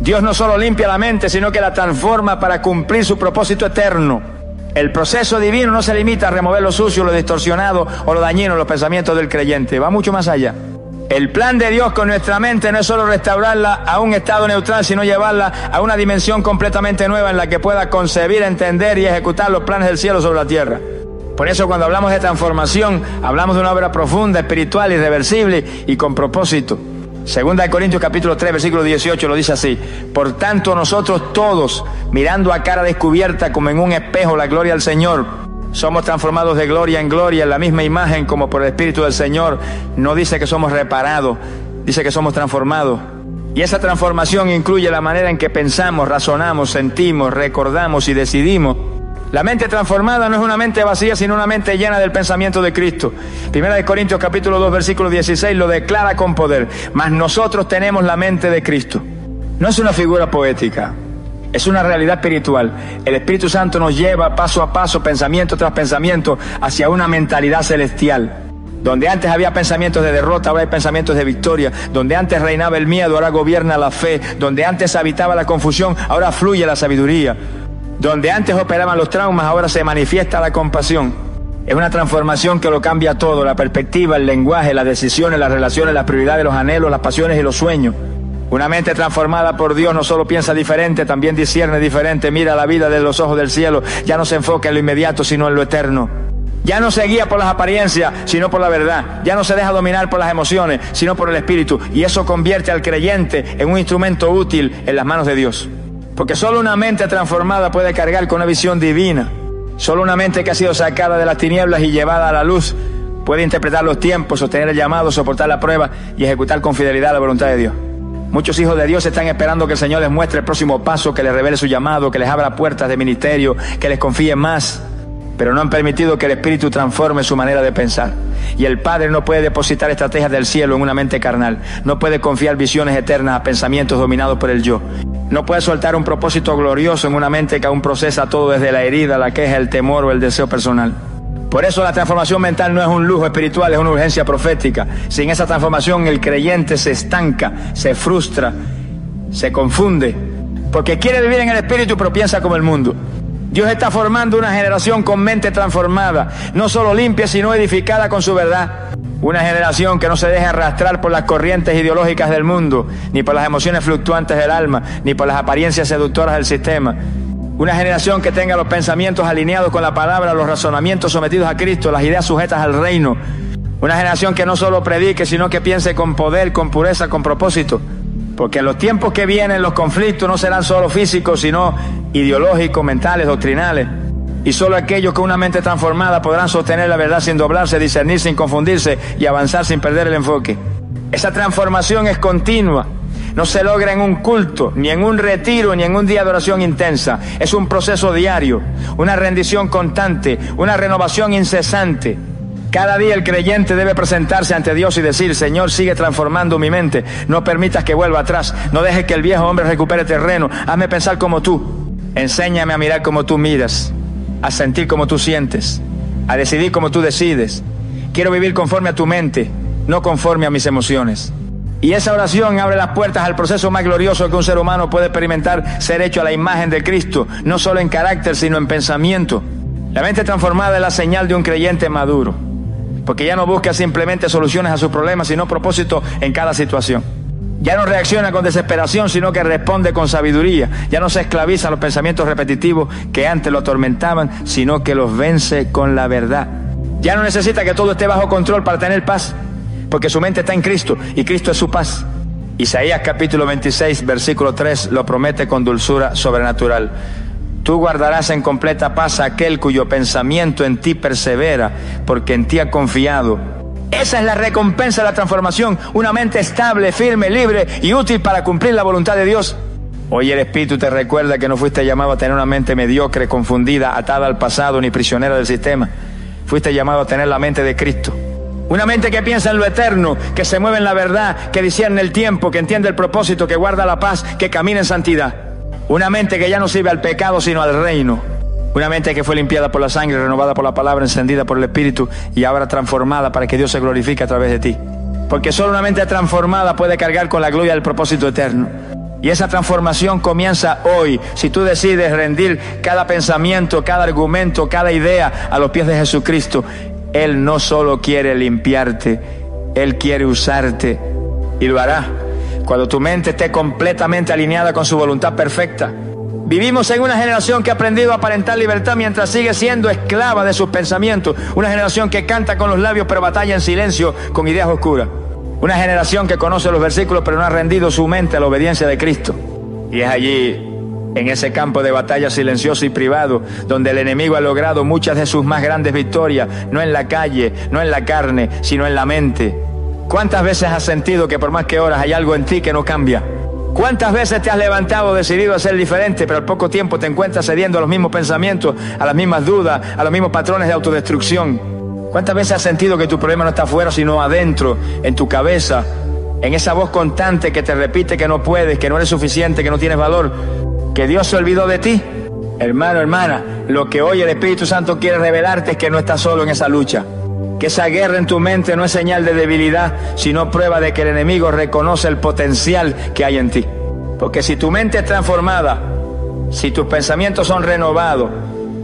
Dios no solo limpia la mente, sino que la transforma para cumplir su propósito eterno. El proceso divino no se limita a remover lo sucio, lo distorsionado o lo dañino en los pensamientos del creyente. Va mucho más allá. El plan de Dios con nuestra mente no es solo restaurarla a un estado neutral, sino llevarla a una dimensión completamente nueva en la que pueda concebir, entender y ejecutar los planes del cielo sobre la tierra. Por eso cuando hablamos de transformación, hablamos de una obra profunda, espiritual, irreversible y con propósito. Segunda de Corintios capítulo 3, versículo 18 lo dice así: por tanto nosotros todos, mirando a cara descubierta como en un espejo la gloria del Señor, somos transformados de gloria en gloria en la misma imagen como por el Espíritu del Señor. No dice que somos reparados, dice que somos transformados. Y esa transformación incluye la manera en que pensamos, razonamos, sentimos, recordamos y decidimos. La mente transformada no es una mente vacía, sino una mente llena del pensamiento de Cristo. Primera de Corintios capítulo 2, versículo 16 lo declara con poder: mas nosotros tenemos la mente de Cristo. No es una figura poética, es una realidad espiritual. El Espíritu Santo nos lleva paso a paso, pensamiento tras pensamiento, hacia una mentalidad celestial. Donde antes había pensamientos de derrota, ahora hay pensamientos de victoria. Donde antes reinaba el miedo, ahora gobierna la fe. Donde antes habitaba la confusión, ahora fluye la sabiduría. Donde antes operaban los traumas, ahora se manifiesta la compasión. Es una transformación que lo cambia todo: la perspectiva, el lenguaje, las decisiones, las relaciones, las prioridades, los anhelos, las pasiones y los sueños. Una mente transformada por Dios no solo piensa diferente, también discierne diferente, mira la vida desde los ojos del cielo. Ya no se enfoca en lo inmediato, sino en lo eterno. Ya no se guía por las apariencias, sino por la verdad. Ya no se deja dominar por las emociones, sino por el Espíritu. Y eso convierte al creyente en un instrumento útil en las manos de Dios. Porque solo una mente transformada puede cargar con una visión divina. Solo una mente que ha sido sacada de las tinieblas y llevada a la luz puede interpretar los tiempos, sostener el llamado, soportar la prueba y ejecutar con fidelidad la voluntad de Dios. Muchos hijos de Dios están esperando que el Señor les muestre el próximo paso, que les revele su llamado, que les abra puertas de ministerio, que les confíe más, pero no han permitido que el Espíritu transforme su manera de pensar. Y el Padre no puede depositar estrategias del cielo en una mente carnal, no puede confiar visiones eternas a pensamientos dominados por el yo, no puede soltar un propósito glorioso en una mente que aún procesa todo desde la herida, la queja, el temor o el deseo personal. Por eso la transformación mental no es un lujo espiritual, es una urgencia profética. Sin esa transformación el creyente se estanca, se frustra, se confunde, porque quiere vivir en el Espíritu pero piensa como el mundo. Dios está formando una generación con mente transformada, no solo limpia sino edificada con su verdad. Una generación que no se deja arrastrar por las corrientes ideológicas del mundo, ni por las emociones fluctuantes del alma, ni por las apariencias seductoras del sistema. Una generación que tenga los pensamientos alineados con la palabra, los razonamientos sometidos a Cristo, las ideas sujetas al reino. Una generación que no solo predique, sino que piense con poder, con pureza, con propósito. Porque en los tiempos que vienen los conflictos no serán solo físicos, sino ideológicos, mentales, doctrinales. Y solo aquellos con una mente transformada podrán sostener la verdad sin doblarse, discernir sin confundirse y avanzar sin perder el enfoque. Esa transformación es continua. No se logra en un culto, ni en un retiro, ni en un día de oración intensa. Es un proceso diario, una rendición constante, una renovación incesante. Cada día el creyente debe presentarse ante Dios y decir: Señor, sigue transformando mi mente. No permitas que vuelva atrás. No dejes que el viejo hombre recupere terreno. Hazme pensar como tú. Enséñame a mirar como tú miras, a sentir como tú sientes, a decidir como tú decides. Quiero vivir conforme a tu mente, no conforme a mis emociones. Y esa oración abre las puertas al proceso más glorioso que un ser humano puede experimentar: ser hecho a la imagen de Cristo, no solo en carácter, sino en pensamiento. La mente transformada es la señal de un creyente maduro, porque ya no busca simplemente soluciones a sus problemas, sino propósito en cada situación. Ya no reacciona con desesperación, sino que responde con sabiduría. Ya no se esclaviza a los pensamientos repetitivos que antes lo atormentaban, sino que los vence con la verdad. Ya no necesita que todo esté bajo control para tener paz, porque su mente está en Cristo y Cristo es su paz. Isaías capítulo 26, versículo 3 lo promete con dulzura sobrenatural. Tú guardarás en completa paz a aquel cuyo pensamiento en ti persevera, porque en ti ha confiado. Esa es la recompensa de la transformación, una mente estable, firme, libre y útil para cumplir la voluntad de Dios. Hoy el Espíritu te recuerda que no fuiste llamado a tener una mente mediocre, confundida, atada al pasado ni prisionera del sistema. Fuiste llamado a tener la mente de Cristo. Una mente que piensa en lo eterno, que se mueve en la verdad, que discierne el tiempo, que entiende el propósito, que guarda la paz, que camina en santidad. Una mente que ya no sirve al pecado, sino al reino. Una mente que fue limpiada por la sangre, renovada por la palabra, encendida por el Espíritu y ahora transformada para que Dios se glorifique a través de ti. Porque solo una mente transformada puede cargar con la gloria del propósito eterno. Y esa transformación comienza hoy, si tú decides rendir cada pensamiento, cada argumento, cada idea a los pies de Jesucristo. Él no solo quiere limpiarte, Él quiere usarte y lo hará cuando tu mente esté completamente alineada con su voluntad perfecta. Vivimos en una generación que ha aprendido a aparentar libertad mientras sigue siendo esclava de sus pensamientos. Una generación que canta con los labios pero batalla en silencio con ideas oscuras. Una generación que conoce los versículos pero no ha rendido su mente a la obediencia de Cristo. Y es allí, en ese campo de batalla silencioso y privado, donde el enemigo ha logrado muchas de sus más grandes victorias, no en la calle, no en la carne, sino en la mente. ¿Cuántas veces has sentido que por más que oras hay algo en ti que no cambia? ¿Cuántas veces te has levantado decidido a ser diferente, pero al poco tiempo te encuentras cediendo a los mismos pensamientos, a las mismas dudas, a los mismos patrones de autodestrucción? ¿Cuántas veces has sentido que tu problema no está afuera, sino adentro, en tu cabeza, en esa voz constante que te repite que no puedes, que no eres suficiente, que no tienes valor, que Dios se olvidó de ti? Hermano, hermana, lo que hoy el Espíritu Santo quiere revelarte es que no estás solo en esa lucha. Que esa guerra en tu mente no es señal de debilidad, sino prueba de que el enemigo reconoce el potencial que hay en ti. Porque si tu mente es transformada, si tus pensamientos son renovados,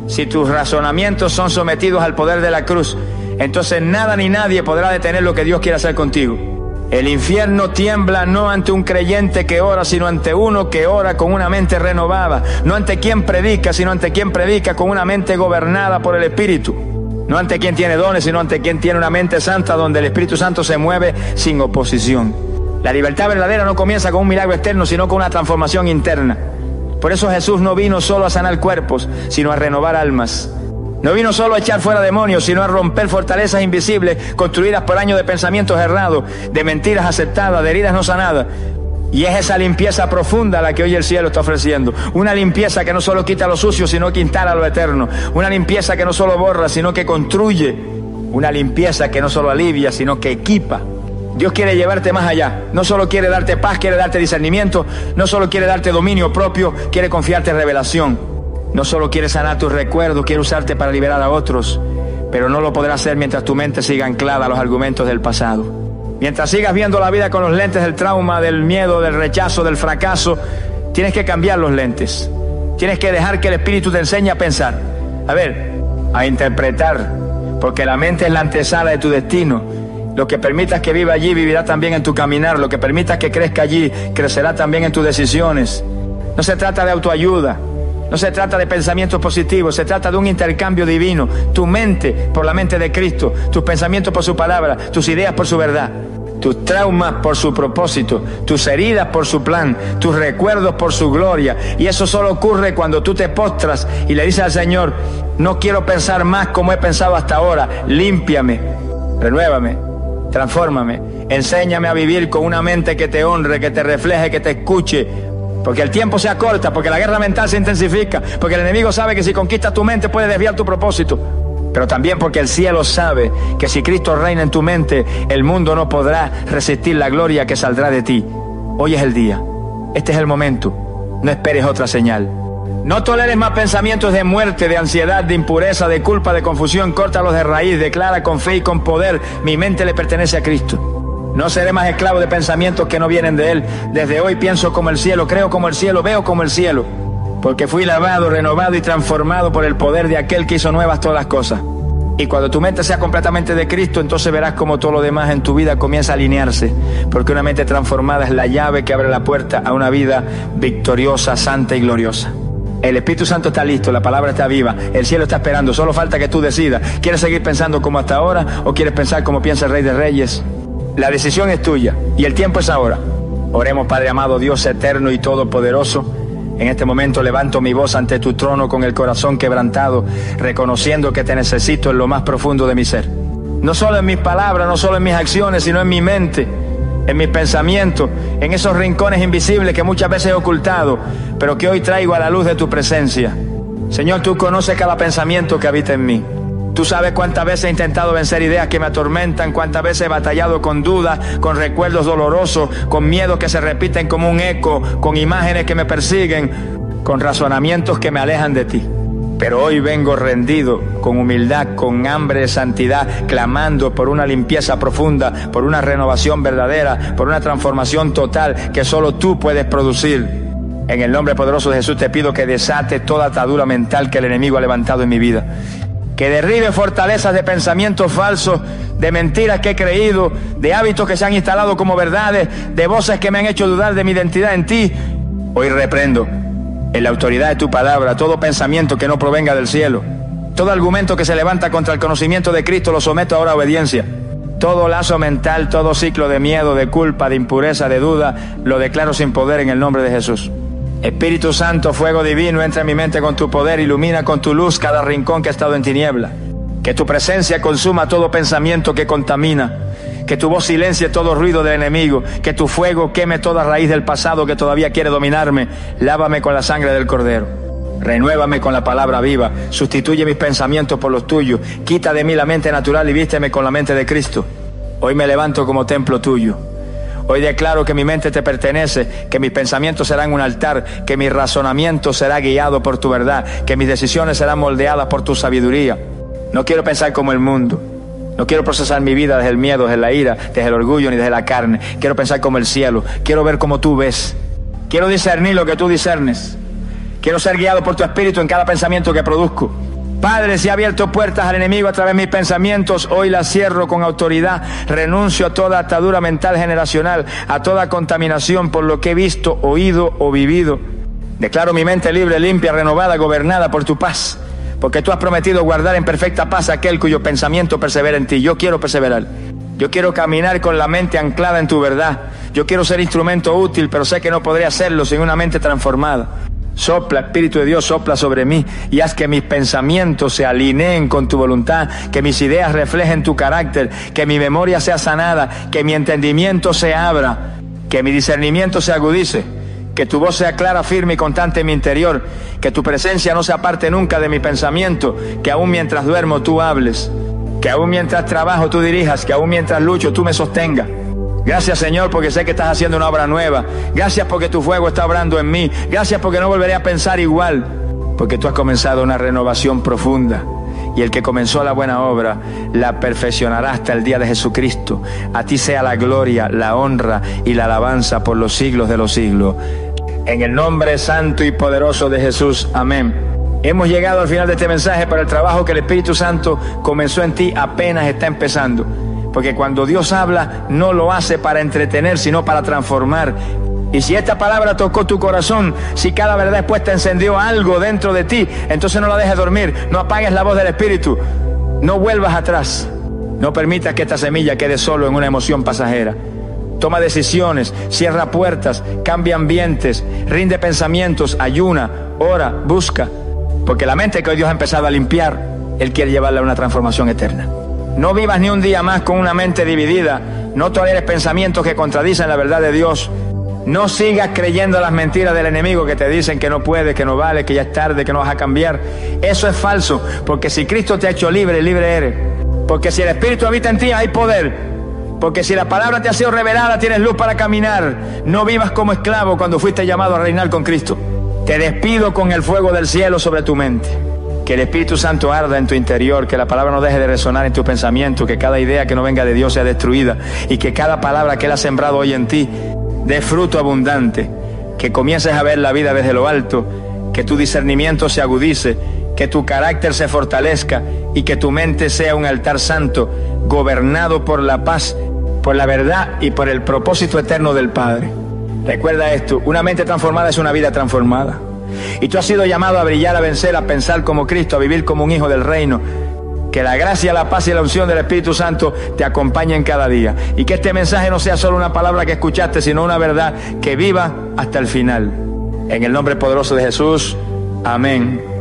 si tus razonamientos son sometidos al poder de la cruz, entonces nada ni nadie podrá detener lo que Dios quiere hacer contigo. El infierno tiembla no ante un creyente que ora, sino ante uno que ora con una mente renovada. No ante quien predica, sino ante quien predica con una mente gobernada por el Espíritu. No ante quien tiene dones, sino ante quien tiene una mente santa donde el Espíritu Santo se mueve sin oposición. La libertad verdadera no comienza con un milagro externo, sino con una transformación interna. Por eso Jesús no vino solo a sanar cuerpos, sino a renovar almas. No vino solo a echar fuera demonios, sino a romper fortalezas invisibles construidas por años de pensamientos errados, de mentiras aceptadas, de heridas no sanadas. Y es esa limpieza profunda la que hoy el cielo está ofreciendo. Una limpieza que no solo quita lo sucio, sino que instala lo eterno. Una limpieza que no solo borra, sino que construye. Una limpieza que no solo alivia, sino que equipa. Dios quiere llevarte más allá. No solo quiere darte paz, quiere darte discernimiento. No solo quiere darte dominio propio, quiere confiarte revelación. No solo quiere sanar tus recuerdos, quiere usarte para liberar a otros. Pero no lo podrá hacer mientras tu mente siga anclada a los argumentos del pasado. Mientras sigas viendo la vida con los lentes del trauma, del miedo, del rechazo, del fracaso, tienes que cambiar los lentes. Tienes que dejar que el Espíritu te enseñe a pensar. A interpretar. Porque la mente es la antesala de tu destino. Lo que permitas que viva allí, vivirá también en tu caminar. Lo que permitas que crezca allí, crecerá también en tus decisiones. No se trata de autoayuda. No se trata de pensamientos positivos, se trata de un intercambio divino. Tu mente por la mente de Cristo, tus pensamientos por su palabra, tus ideas por su verdad, tus traumas por su propósito, tus heridas por su plan, tus recuerdos por su gloria. Y eso solo ocurre cuando tú te postras y le dices al Señor: no quiero pensar más como he pensado hasta ahora, límpiame, renuévame, transfórmame, enséñame a vivir con una mente que te honre, que te refleje, que te escuche. Porque el tiempo se acorta, porque la guerra mental se intensifica, porque el enemigo sabe que si conquistas tu mente puede desviar tu propósito. Pero también porque el cielo sabe que si Cristo reina en tu mente, el mundo no podrá resistir la gloria que saldrá de ti. Hoy es el día, este es el momento, no esperes otra señal. No toleres más pensamientos de muerte, de ansiedad, de impureza, de culpa, de confusión. Córtalos de raíz, declara con fe y con poder: mi mente le pertenece a Cristo. No seré más esclavo de pensamientos que no vienen de Él. Desde hoy pienso como el cielo, creo como el cielo, veo como el cielo. Porque fui lavado, renovado y transformado por el poder de aquel que hizo nuevas todas las cosas. Y cuando tu mente sea completamente de Cristo, entonces verás como todo lo demás en tu vida comienza a alinearse. Porque una mente transformada es la llave que abre la puerta a una vida victoriosa, santa y gloriosa. El Espíritu Santo está listo, la palabra está viva, el cielo está esperando, solo falta que tú decidas. ¿Quieres seguir pensando como hasta ahora o quieres pensar como piensa el Rey de Reyes? La decisión es tuya y el tiempo es ahora. Oremos, Padre amado, Dios eterno y todopoderoso. En este momento levanto mi voz ante tu trono con el corazón quebrantado, reconociendo que te necesito en lo más profundo de mi ser. No solo en mis palabras, no solo en mis acciones, sino en mi mente, en mis pensamientos, en esos rincones invisibles que muchas veces he ocultado, pero que hoy traigo a la luz de tu presencia. Señor, tú conoces cada pensamiento que habita en mí. Tú sabes cuántas veces he intentado vencer ideas que me atormentan, cuántas veces he batallado con dudas, con recuerdos dolorosos, con miedos que se repiten como un eco, con imágenes que me persiguen, con razonamientos que me alejan de ti. Pero hoy vengo rendido, con humildad, con hambre de santidad, clamando por una limpieza profunda, por una renovación verdadera, por una transformación total que solo tú puedes producir. En el nombre poderoso de Jesús te pido que desates toda atadura mental que el enemigo ha levantado en mi vida. Que derribe fortalezas de pensamientos falsos, de mentiras que he creído, de hábitos que se han instalado como verdades, de voces que me han hecho dudar de mi identidad en ti. Hoy reprendo, en la autoridad de tu palabra, todo pensamiento que no provenga del cielo. Todo argumento que se levanta contra el conocimiento de Cristo lo someto ahora a obediencia. Todo lazo mental, todo ciclo de miedo, de culpa, de impureza, de duda, lo declaro sin poder en el nombre de Jesús. Espíritu Santo, fuego divino, entra en mi mente con tu poder, ilumina con tu luz cada rincón que ha estado en tiniebla. Que tu presencia consuma todo pensamiento que contamina. Que tu voz silencie todo ruido del enemigo. Que tu fuego queme toda raíz del pasado que todavía quiere dominarme. Lávame con la sangre del Cordero. Renuévame con la palabra viva. Sustituye mis pensamientos por los tuyos. Quita de mí la mente natural y vísteme con la mente de Cristo. Hoy me levanto como templo tuyo. Hoy declaro que mi mente te pertenece, que mis pensamientos serán un altar, que mi razonamiento será guiado por tu verdad, que mis decisiones serán moldeadas por tu sabiduría. No quiero pensar como el mundo. No quiero procesar mi vida desde el miedo, desde la ira, desde el orgullo ni desde la carne. Quiero pensar como el cielo. Quiero ver como tú ves. Quiero discernir lo que tú discernes. Quiero ser guiado por tu espíritu en cada pensamiento que produzco. Padre, si he abierto puertas al enemigo a través de mis pensamientos, hoy las cierro con autoridad. Renuncio a toda atadura mental generacional, a toda contaminación por lo que he visto, oído o vivido. Declaro mi mente libre, limpia, renovada, gobernada por tu paz. Porque tú has prometido guardar en perfecta paz a aquel cuyo pensamiento persevera en ti. Yo quiero perseverar. Yo quiero caminar con la mente anclada en tu verdad. Yo quiero ser instrumento útil, pero sé que no podré hacerlo sin una mente transformada. Sopla, Espíritu de Dios, sopla sobre mí y haz que mis pensamientos se alineen con tu voluntad, que mis ideas reflejen tu carácter, que mi memoria sea sanada, que mi entendimiento se abra, que mi discernimiento se agudice, que tu voz sea clara, firme y constante en mi interior, que tu presencia no se aparte nunca de mi pensamiento, que aún mientras duermo tú hables, que aún mientras trabajo tú dirijas, que aún mientras lucho tú me sostengas. Gracias, Señor, porque sé que estás haciendo una obra nueva. Gracias porque tu fuego está obrando en mí. Gracias porque no volveré a pensar igual, porque tú has comenzado una renovación profunda. Y el que comenzó la buena obra la perfeccionará hasta el día de Jesucristo. A ti sea la gloria, la honra y la alabanza por los siglos de los siglos. En el nombre santo y poderoso de Jesús. Amén. Hemos llegado al final de este mensaje, pero el trabajo que el Espíritu Santo comenzó en ti apenas está empezando. Porque cuando Dios habla, no lo hace para entretener, sino para transformar. Y si esta palabra tocó tu corazón, si cada verdad expuesta encendió algo dentro de ti, entonces no la dejes dormir, no apagues la voz del Espíritu, no vuelvas atrás, no permitas que esta semilla quede solo en una emoción pasajera. Toma decisiones, cierra puertas, cambia ambientes, rinde pensamientos, ayuna, ora, busca, porque la mente que hoy Dios ha empezado a limpiar, Él quiere llevarla a una transformación eterna. No vivas ni un día más con una mente dividida, no toleres pensamientos que contradicen la verdad de Dios. No sigas creyendo las mentiras del enemigo que te dicen que no puedes, que no vale, que ya es tarde, que no vas a cambiar. Eso es falso, porque si Cristo te ha hecho libre, libre eres. Porque si el Espíritu habita en ti, hay poder. Porque si la palabra te ha sido revelada, tienes luz para caminar. No vivas como esclavo cuando fuiste llamado a reinar con Cristo. Te despido con el fuego del cielo sobre tu mente. Que el Espíritu Santo arda en tu interior, que la palabra no deje de resonar en tu pensamiento, que cada idea que no venga de Dios sea destruida y que cada palabra que Él ha sembrado hoy en ti dé fruto abundante, que comiences a ver la vida desde lo alto, que tu discernimiento se agudice, que tu carácter se fortalezca y que tu mente sea un altar santo, gobernado por la paz, por la verdad y por el propósito eterno del Padre. Recuerda esto, una mente transformada es una vida transformada. Y tú has sido llamado a brillar, a vencer, a pensar como Cristo, a vivir como un hijo del reino. Que la gracia, la paz y la unción del Espíritu Santo te acompañen cada día. Y que este mensaje no sea solo una palabra que escuchaste, sino una verdad que viva hasta el final. En el nombre poderoso de Jesús. Amén.